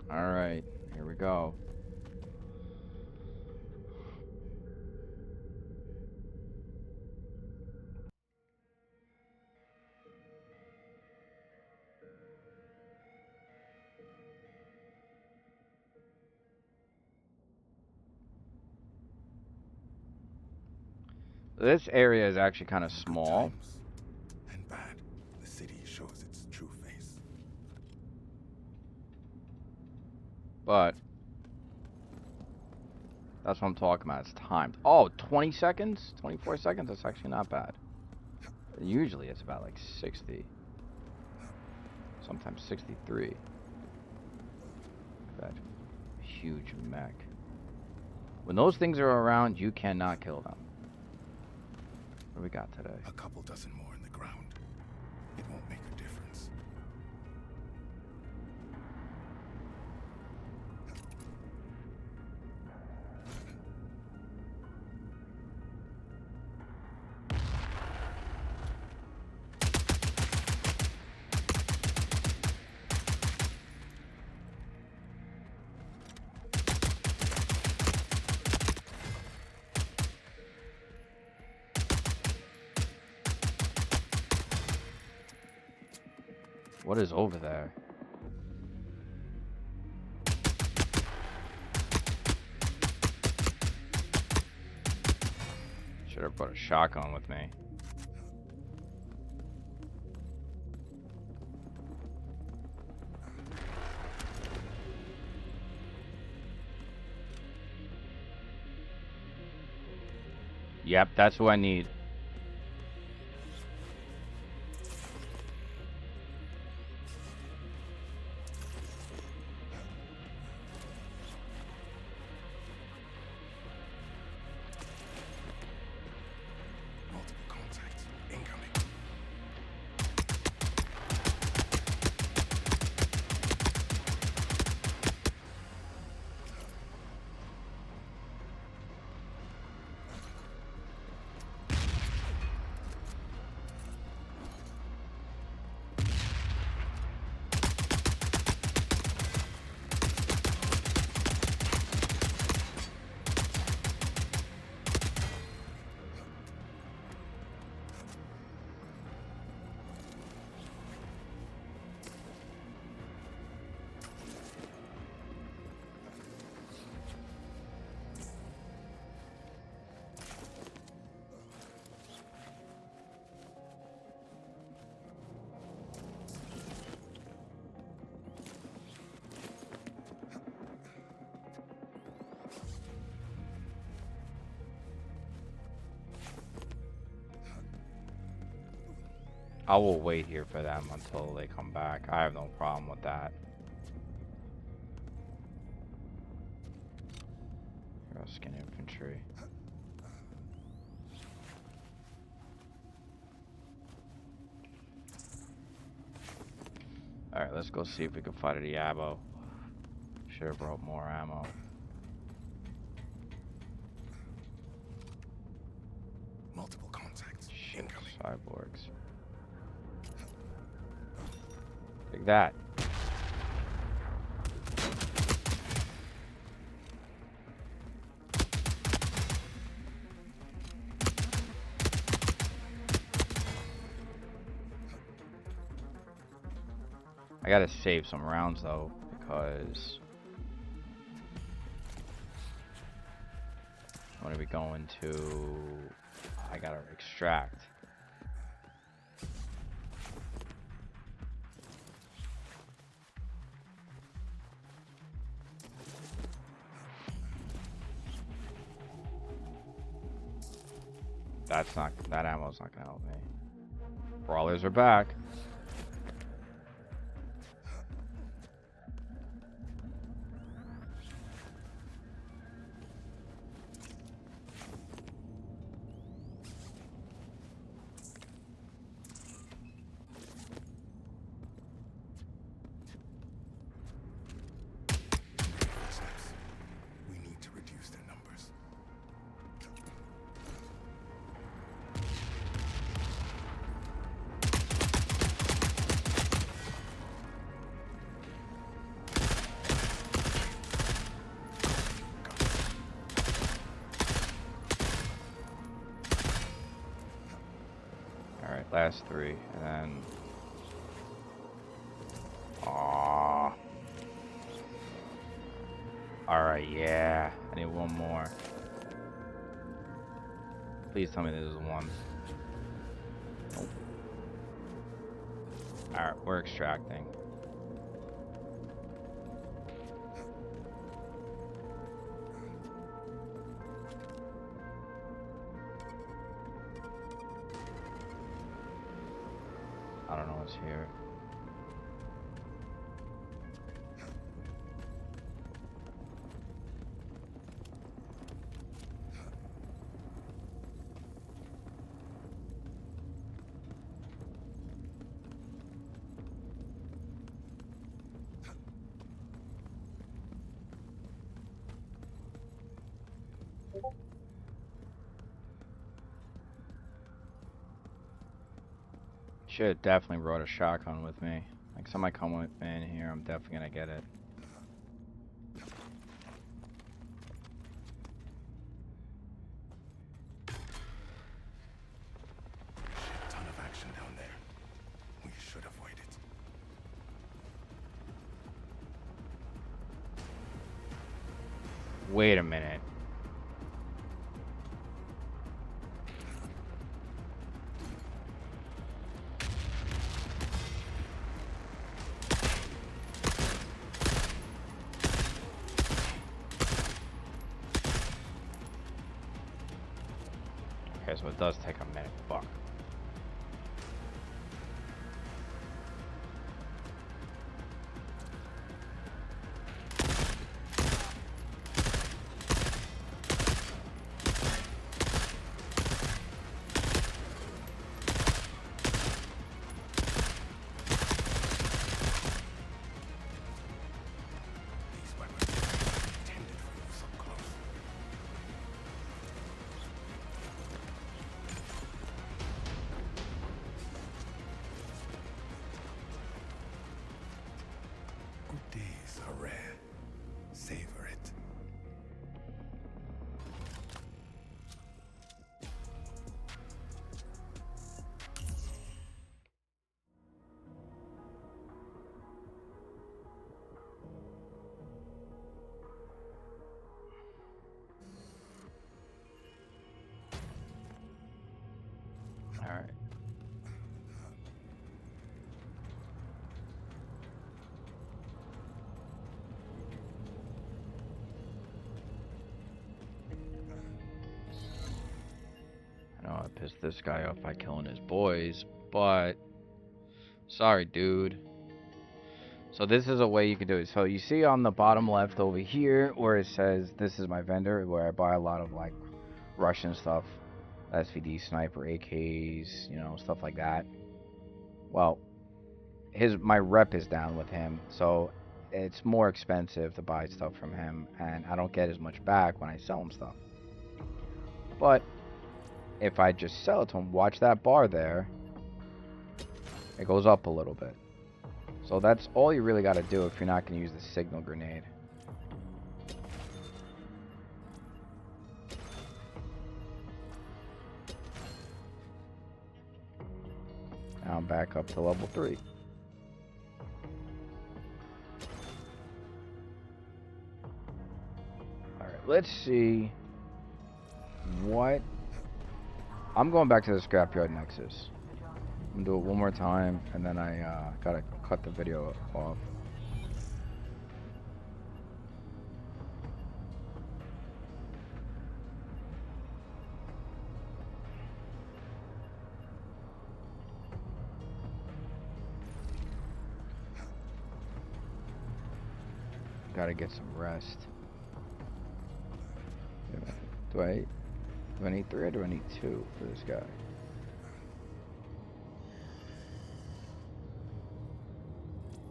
Alright, here we go. This area is actually kind of small. And bad. The city shows its true face. But that's what I'm talking about. It's timed. Oh, 20 seconds? 24 seconds? That's actually not bad. Usually it's about like 60. Sometimes 63. That huge mech. When those things are around, you cannot kill them. What do we got today? A couple dozen more in the ground. It won't make a difference. What is over there? Should have brought a shotgun with me. Yep, that's who I need. I will wait here for them until they come back. I have no problem with that. Skin infantry. Alright, let's go see if we can find any ammo. Should have brought more ammo. Multiple contacts. Shit, Incoming. cyborgs. Take that. I gotta save some rounds though, because when are we going to? I gotta extract. That ammo's not gonna help me. Brawlers are back. We need to reduce their numbers. Alright, last three, and then... Aww. Alright, yeah. I need one more. Please tell me this is one. Nope. Alright, we're extracting. I don't know what's here. Should have definitely brought a shotgun with me. Like, somebody come with me in here, I'm definitely gonna get it. Ton of action down there. We should avoid it. Wait a minute. Okay, so it does take a minute. Fuck. These weapons are intended for use up close. Good days are rare. Savor it. Alright. I know I pissed this guy off by killing his boys, but Sorry, dude. So this is a way you can do it. So you see on the bottom left over here where it says this is my vendor, where I buy a lot of like Russian stuff, SVD, sniper, AKs, you know, stuff like that. Well, my rep is down with him, so it's more expensive to buy stuff from him, and I don't get as much back when I sell him stuff. But if I just sell it to him, watch that bar there, it goes up a little bit. So that's all you really got to do if you're not going to use the signal grenade. Now I'm back up to level 3. Alright, let's see what... I'm going back to the scrapyard nexus. I'm going to do it one more time, and then I gotta cut the video off. Gotta get some rest. Do I need 3 or do I need 2 for this guy?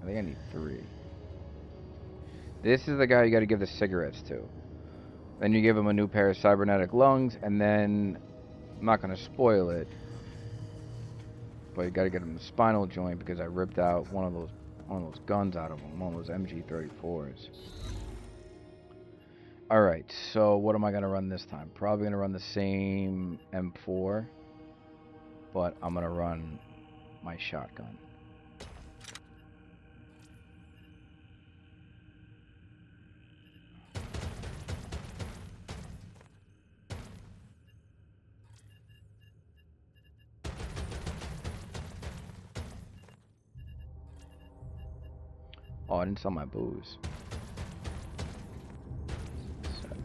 I think I need 3. This is the guy you gotta give the cigarettes to. Then you give him a new pair of cybernetic lungs, and then I'm not gonna spoil it, but you gotta get him the spinal joint because I ripped out one of those guns out of him, one of those MG34s. Alright, so what am I gonna run this time? Probably gonna run the same M4, but I'm gonna run my shotgun. Oh, I didn't sell my booze. 7.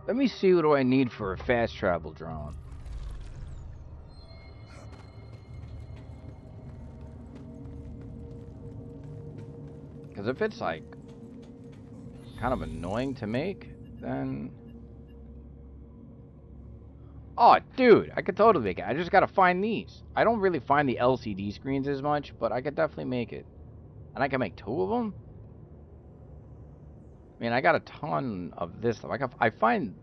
Let me see what do I need for a fast travel drone. Because if it's like kind of annoying to make, then... Oh, dude, I could totally make it. I just gotta find these. I don't really find the LCD screens as much, but I could definitely make it. And I can make 2 of them? I mean, I got a ton of this stuff. I find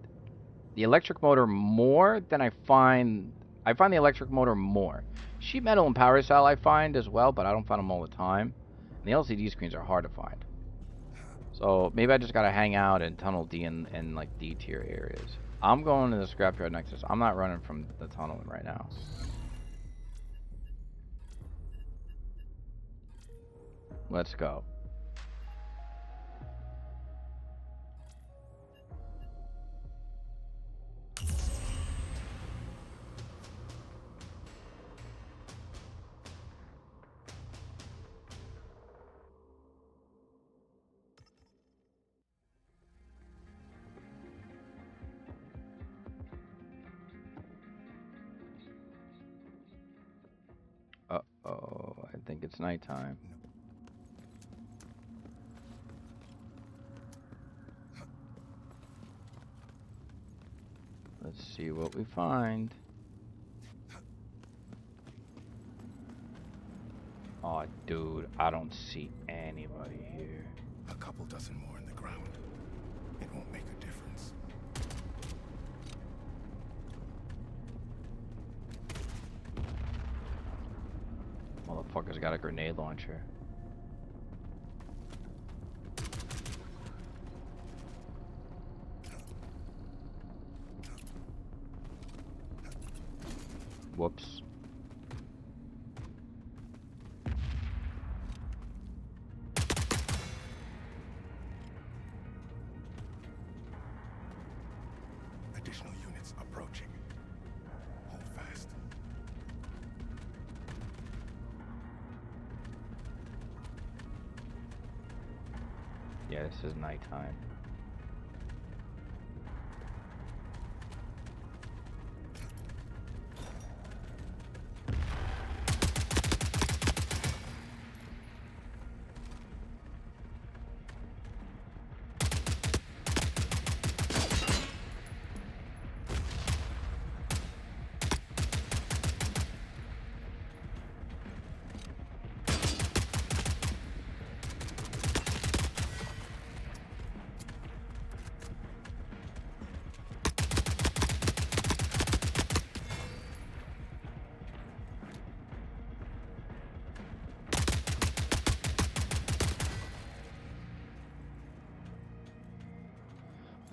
the electric motor more than I find the electric motor more. Sheet metal and power cell I find as well, but I don't find them all the time. And the LCD screens are hard to find. So maybe I just gotta hang out in Tunnel D and like D tier areas. I'm going to the scrapyard nexus. I'm not running from the tunnel right now. Let's go. Uh-oh, I think it's nighttime. Let's see what we find. Oh, dude, I don't see anybody here. A couple dozen more in the ground. It won't make a difference. Motherfucker's got a grenade launcher. Whoops. Additional units approaching. Hold fast. Yeah, this is nighttime.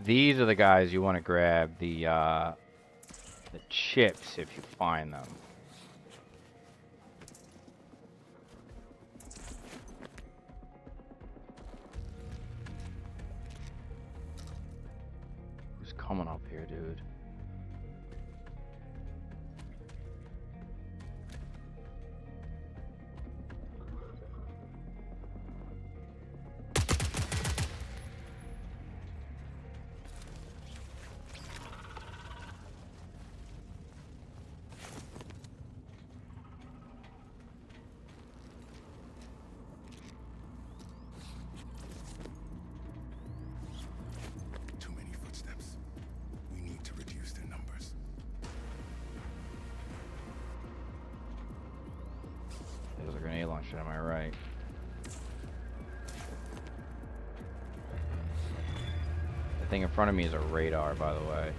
These are the guys you want to grab the chips if you find them. Who's coming up here, dude? Too many footsteps. We need to reduce their numbers. There's a grenade launcher, am I right? The thing in front of me is a radar, by the way.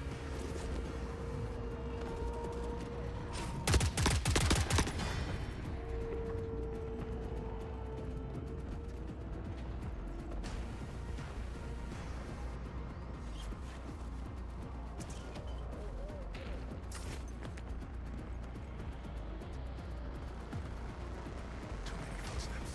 Too many footsteps.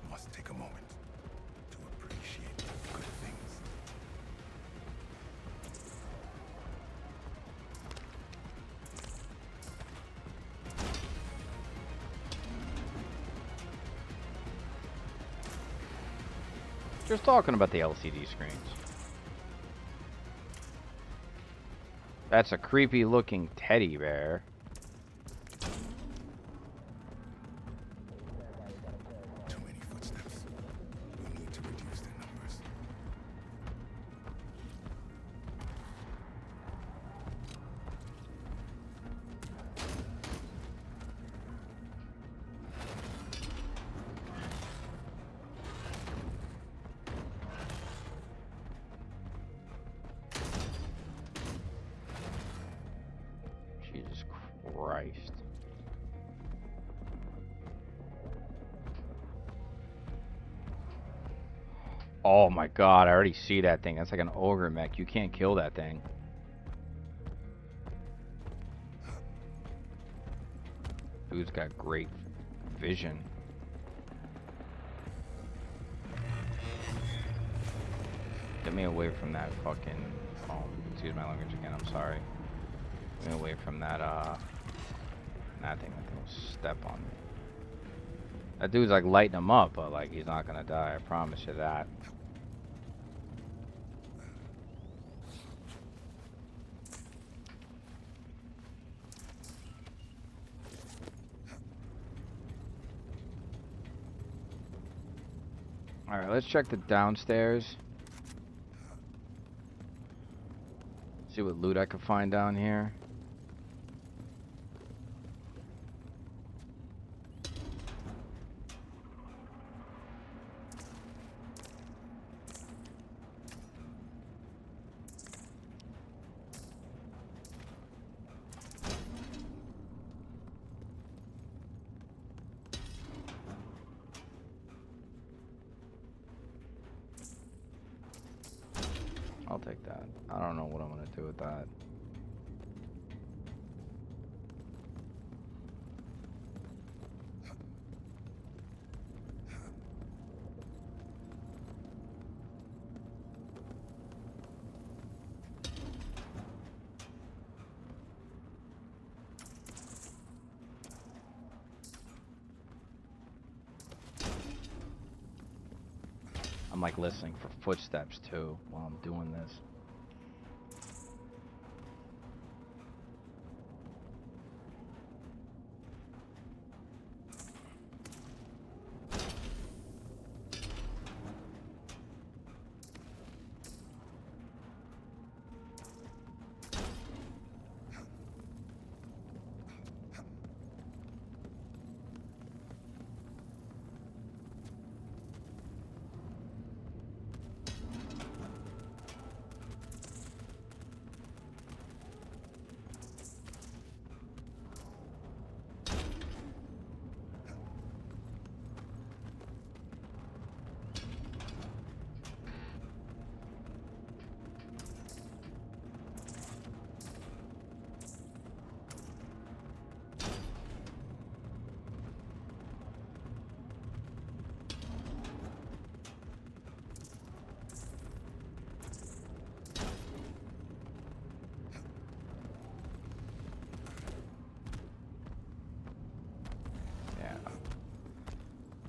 Must take a moment to appreciate the good things. Just talking about the LCD screens. That's a creepy looking teddy bear. Too many footsteps. We need to reduce their numbers. Jesus Christ. Oh my god, I already see that thing. That's like an ogre mech. You can't kill that thing. Dude's got great vision. Get me away from that fucking... Oh, excuse my language again, I'm sorry. Get me away from that, that thing. That thing will step on me. That dude's like lighting him up, but like he's not gonna die, I promise you that. Alright, let's check the downstairs. See what loot I can find down here. I'll take that. I don't know what I'm gonna do with that. I'm like listening for footsteps too while I'm doing this.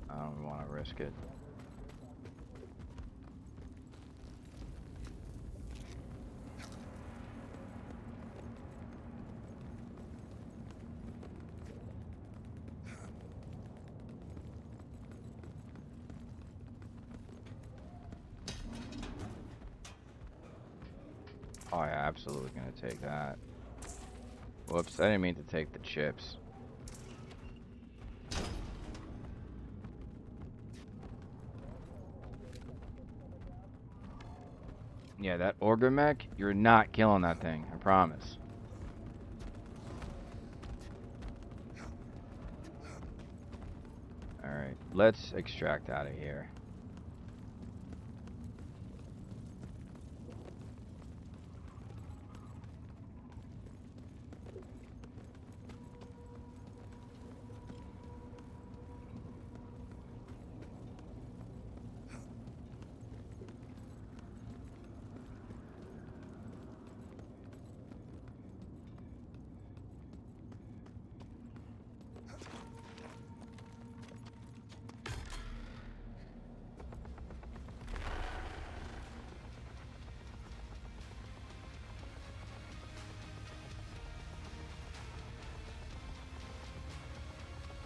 I don't want to risk it. Oh yeah, absolutely gonna take that. Whoops, I didn't mean to take the chips. Yeah, that Orga mech, you're not killing that thing, I promise. Alright, let's extract out of here.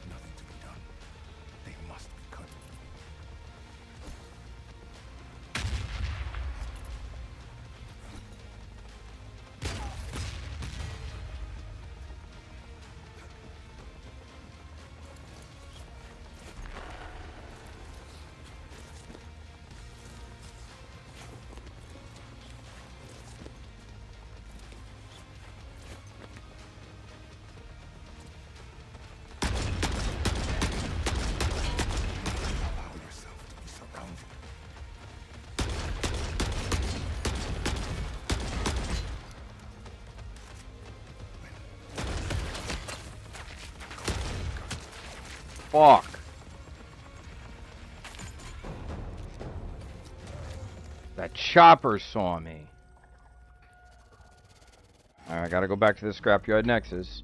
Nothing to be done. They must be cut. Allow yourself to be surrounded. Fuck! That chopper saw me. Alright, I gotta go back to the scrapyard Nexus.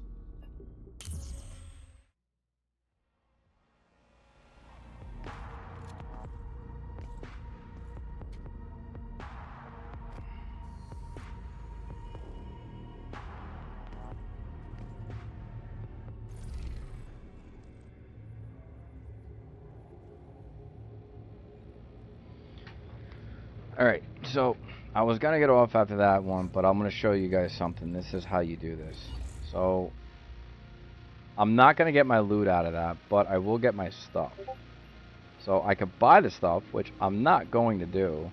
Alright, so I was gonna get off after that one, but I'm gonna show you guys something. This is how you do this. So, I'm not gonna get my loot out of that, but I will get my stuff. So I could buy the stuff, which I'm not going to do.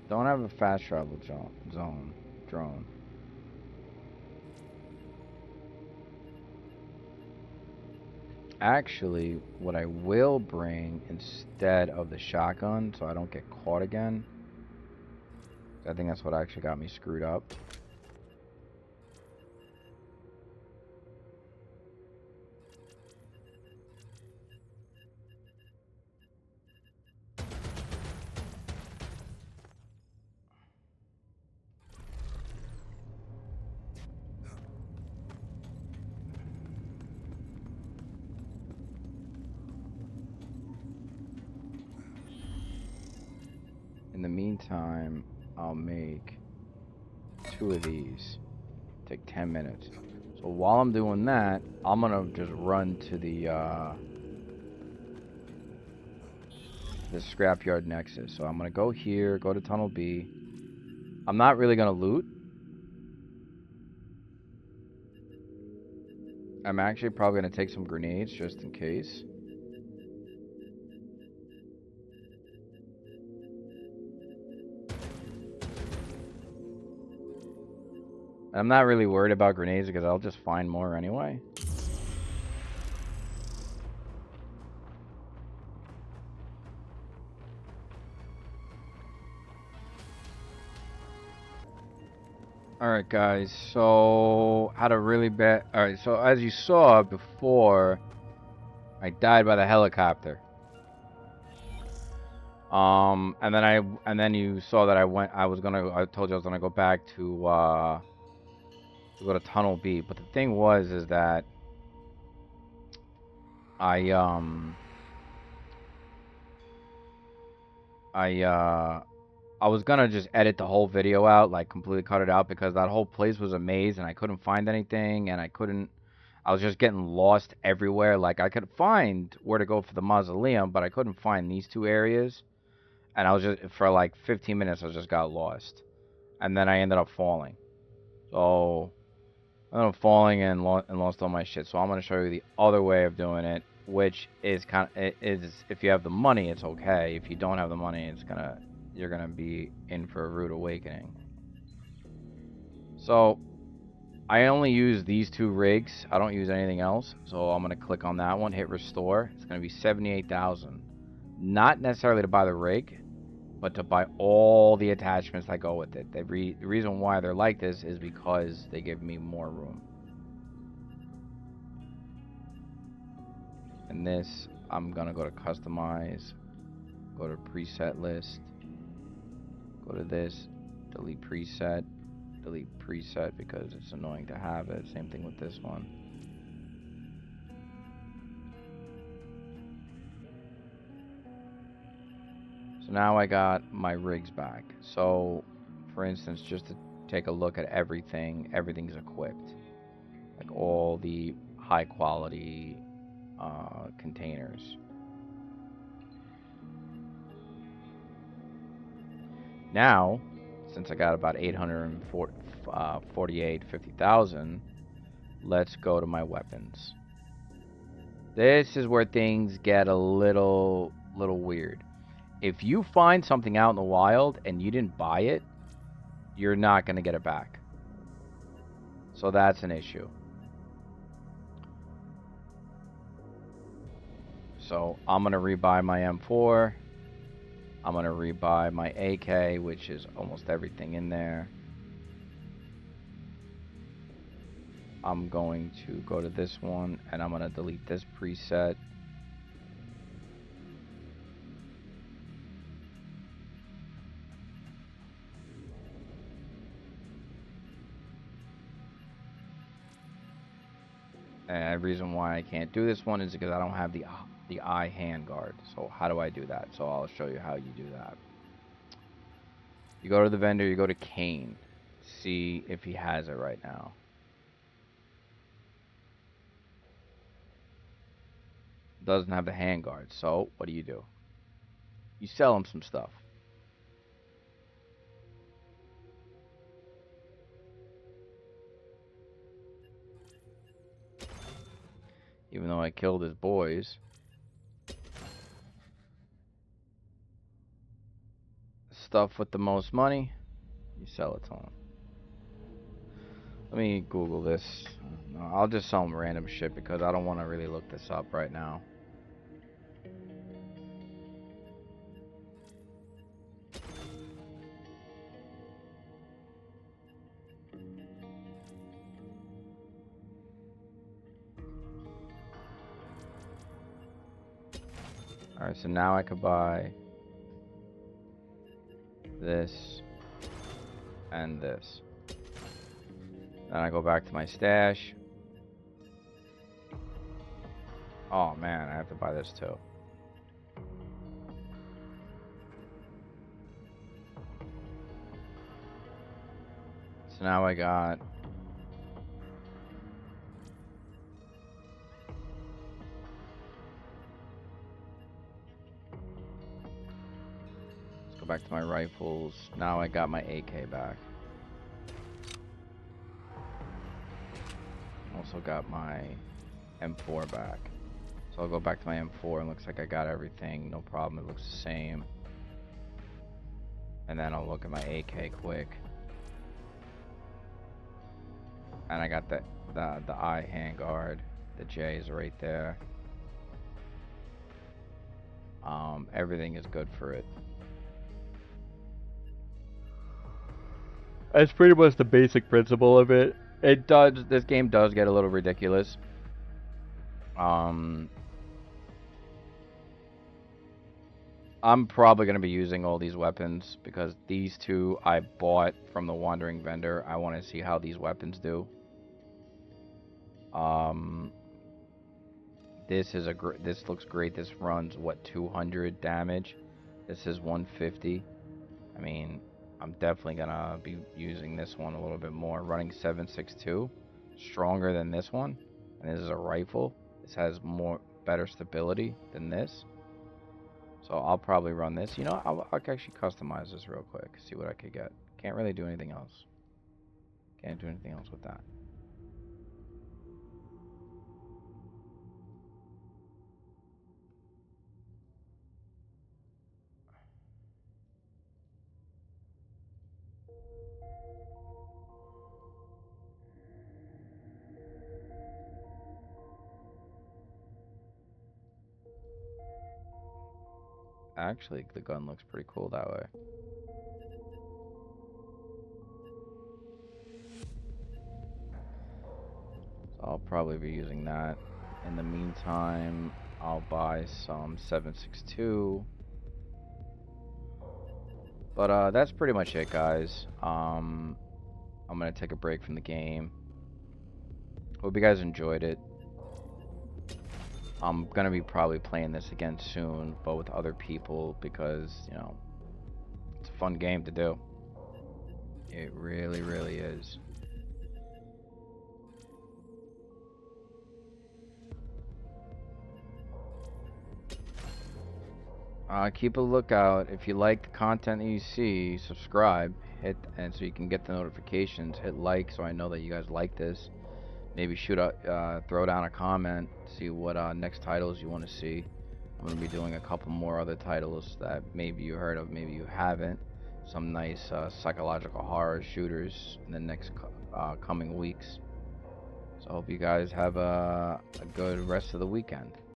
Don't have a fast travel drone. Actually, what I will bring instead of the shotgun, so I don't get caught again, I think that's what actually got me screwed up. In the meantime, I'll make 2 of these. Take 10 minutes. So while I'm doing that, I'm gonna just run to the scrapyard nexus. So I'm gonna go here, go to tunnel B. I'm not really gonna loot. I'm actually probably gonna take some grenades just in case. I'm not really worried about grenades because I'll just find more anyway. Alright guys, so had a really bad... Alright, so as you saw before, I died by the helicopter. And then you saw that I told you I was gonna go back to go to tunnel B. But the thing is that I was gonna just edit the whole video out, like completely cut it out, because that whole place was a maze and I couldn't find anything, and I was just getting lost everywhere. Like I could find where to go for the mausoleum, but I couldn't find these 2 areas. And I was just, for like 15 minutes, I just got lost. And then I ended up falling. So I ended up falling and lost all my shit. So I'm going to show you the other way of doing it, which is if you have the money, it's okay. If you don't have the money, you're gonna be in for a rude awakening. So I only use these 2 rigs. I don't use anything else. So I'm gonna click on that one, hit restore. It's gonna be 78,000. Not necessarily to buy the rig, but to buy all the attachments that go with it. The reason why they're like this is because they give me more room. And this, I'm gonna go to customize, go to preset list, go to this, delete preset because it's annoying to have it. Same thing with this one. So now I got my rigs back. So for instance, just to take a look at everything, everything's equipped. Like all the high quality containers. Now, since I got about 50,000, let's go to my weapons. This is where things get a little weird. If you find something out in the wild and you didn't buy it, you're not going to get it back. So that's an issue. So I'm going to rebuy my M4. I'm going to rebuy my AK, which is almost everything in there. I'm going to go to this one, and I'm going to delete this preset. And the reason why I can't do this one is because I don't have the eye handguard. So how do I do that? So I'll show you how you do that. You go to the vendor, you go to Kane. See if he has it right now. Doesn't have the handguard. So what do? You sell him some stuff. Even though I killed his boys. stuff with the most money, you sell it to them. Let me Google this. No, I'll just sell them random shit because I don't want to really look this up right now. Alright, so now I could buy this and this. Then I go back to my stash. Oh man, I have to buy this too. So now I got back to my rifles. Now I got my AK back. Also got my M4 back. So I'll go back to my M4 and looks like I got everything. No problem. It looks the same. And then I'll look at my AK quick. And I got the I handguard. The J is right there. Everything is good for it. That's pretty much the basic principle of it. This game does get a little ridiculous. I'm probably going to be using all these weapons because these two I bought from the wandering vendor. I want to see how these weapons do. This looks great. This runs what, 200 damage. This is 150. I mean, I'm definitely gonna be using this one a little bit more. Running 7.62, stronger than this one. And this is a rifle. This has better stability than this. So I'll probably run this. You know, I'll actually customize this real quick. See what I could get. Can't really do anything else. Can't do anything else with that. Actually, the gun looks pretty cool that way. So I'll probably be using that. In the meantime, I'll buy some 7.62. But that's pretty much it, guys. I'm gonna take a break from the game. Hope you guys enjoyed it. I'm gonna be probably playing this again soon, but with other people because, you know, it's a fun game to do. It really, really is. Keep a lookout. If you like the content that you see, subscribe, and so you can get the notifications. Hit like so I know that you guys like this. Maybe throw down a comment, see what next titles you want to see. I'm gonna be doing a couple more other titles that maybe you heard of, maybe you haven't. Some nice psychological horror shooters in the next coming weeks. So I hope you guys have a good rest of the weekend.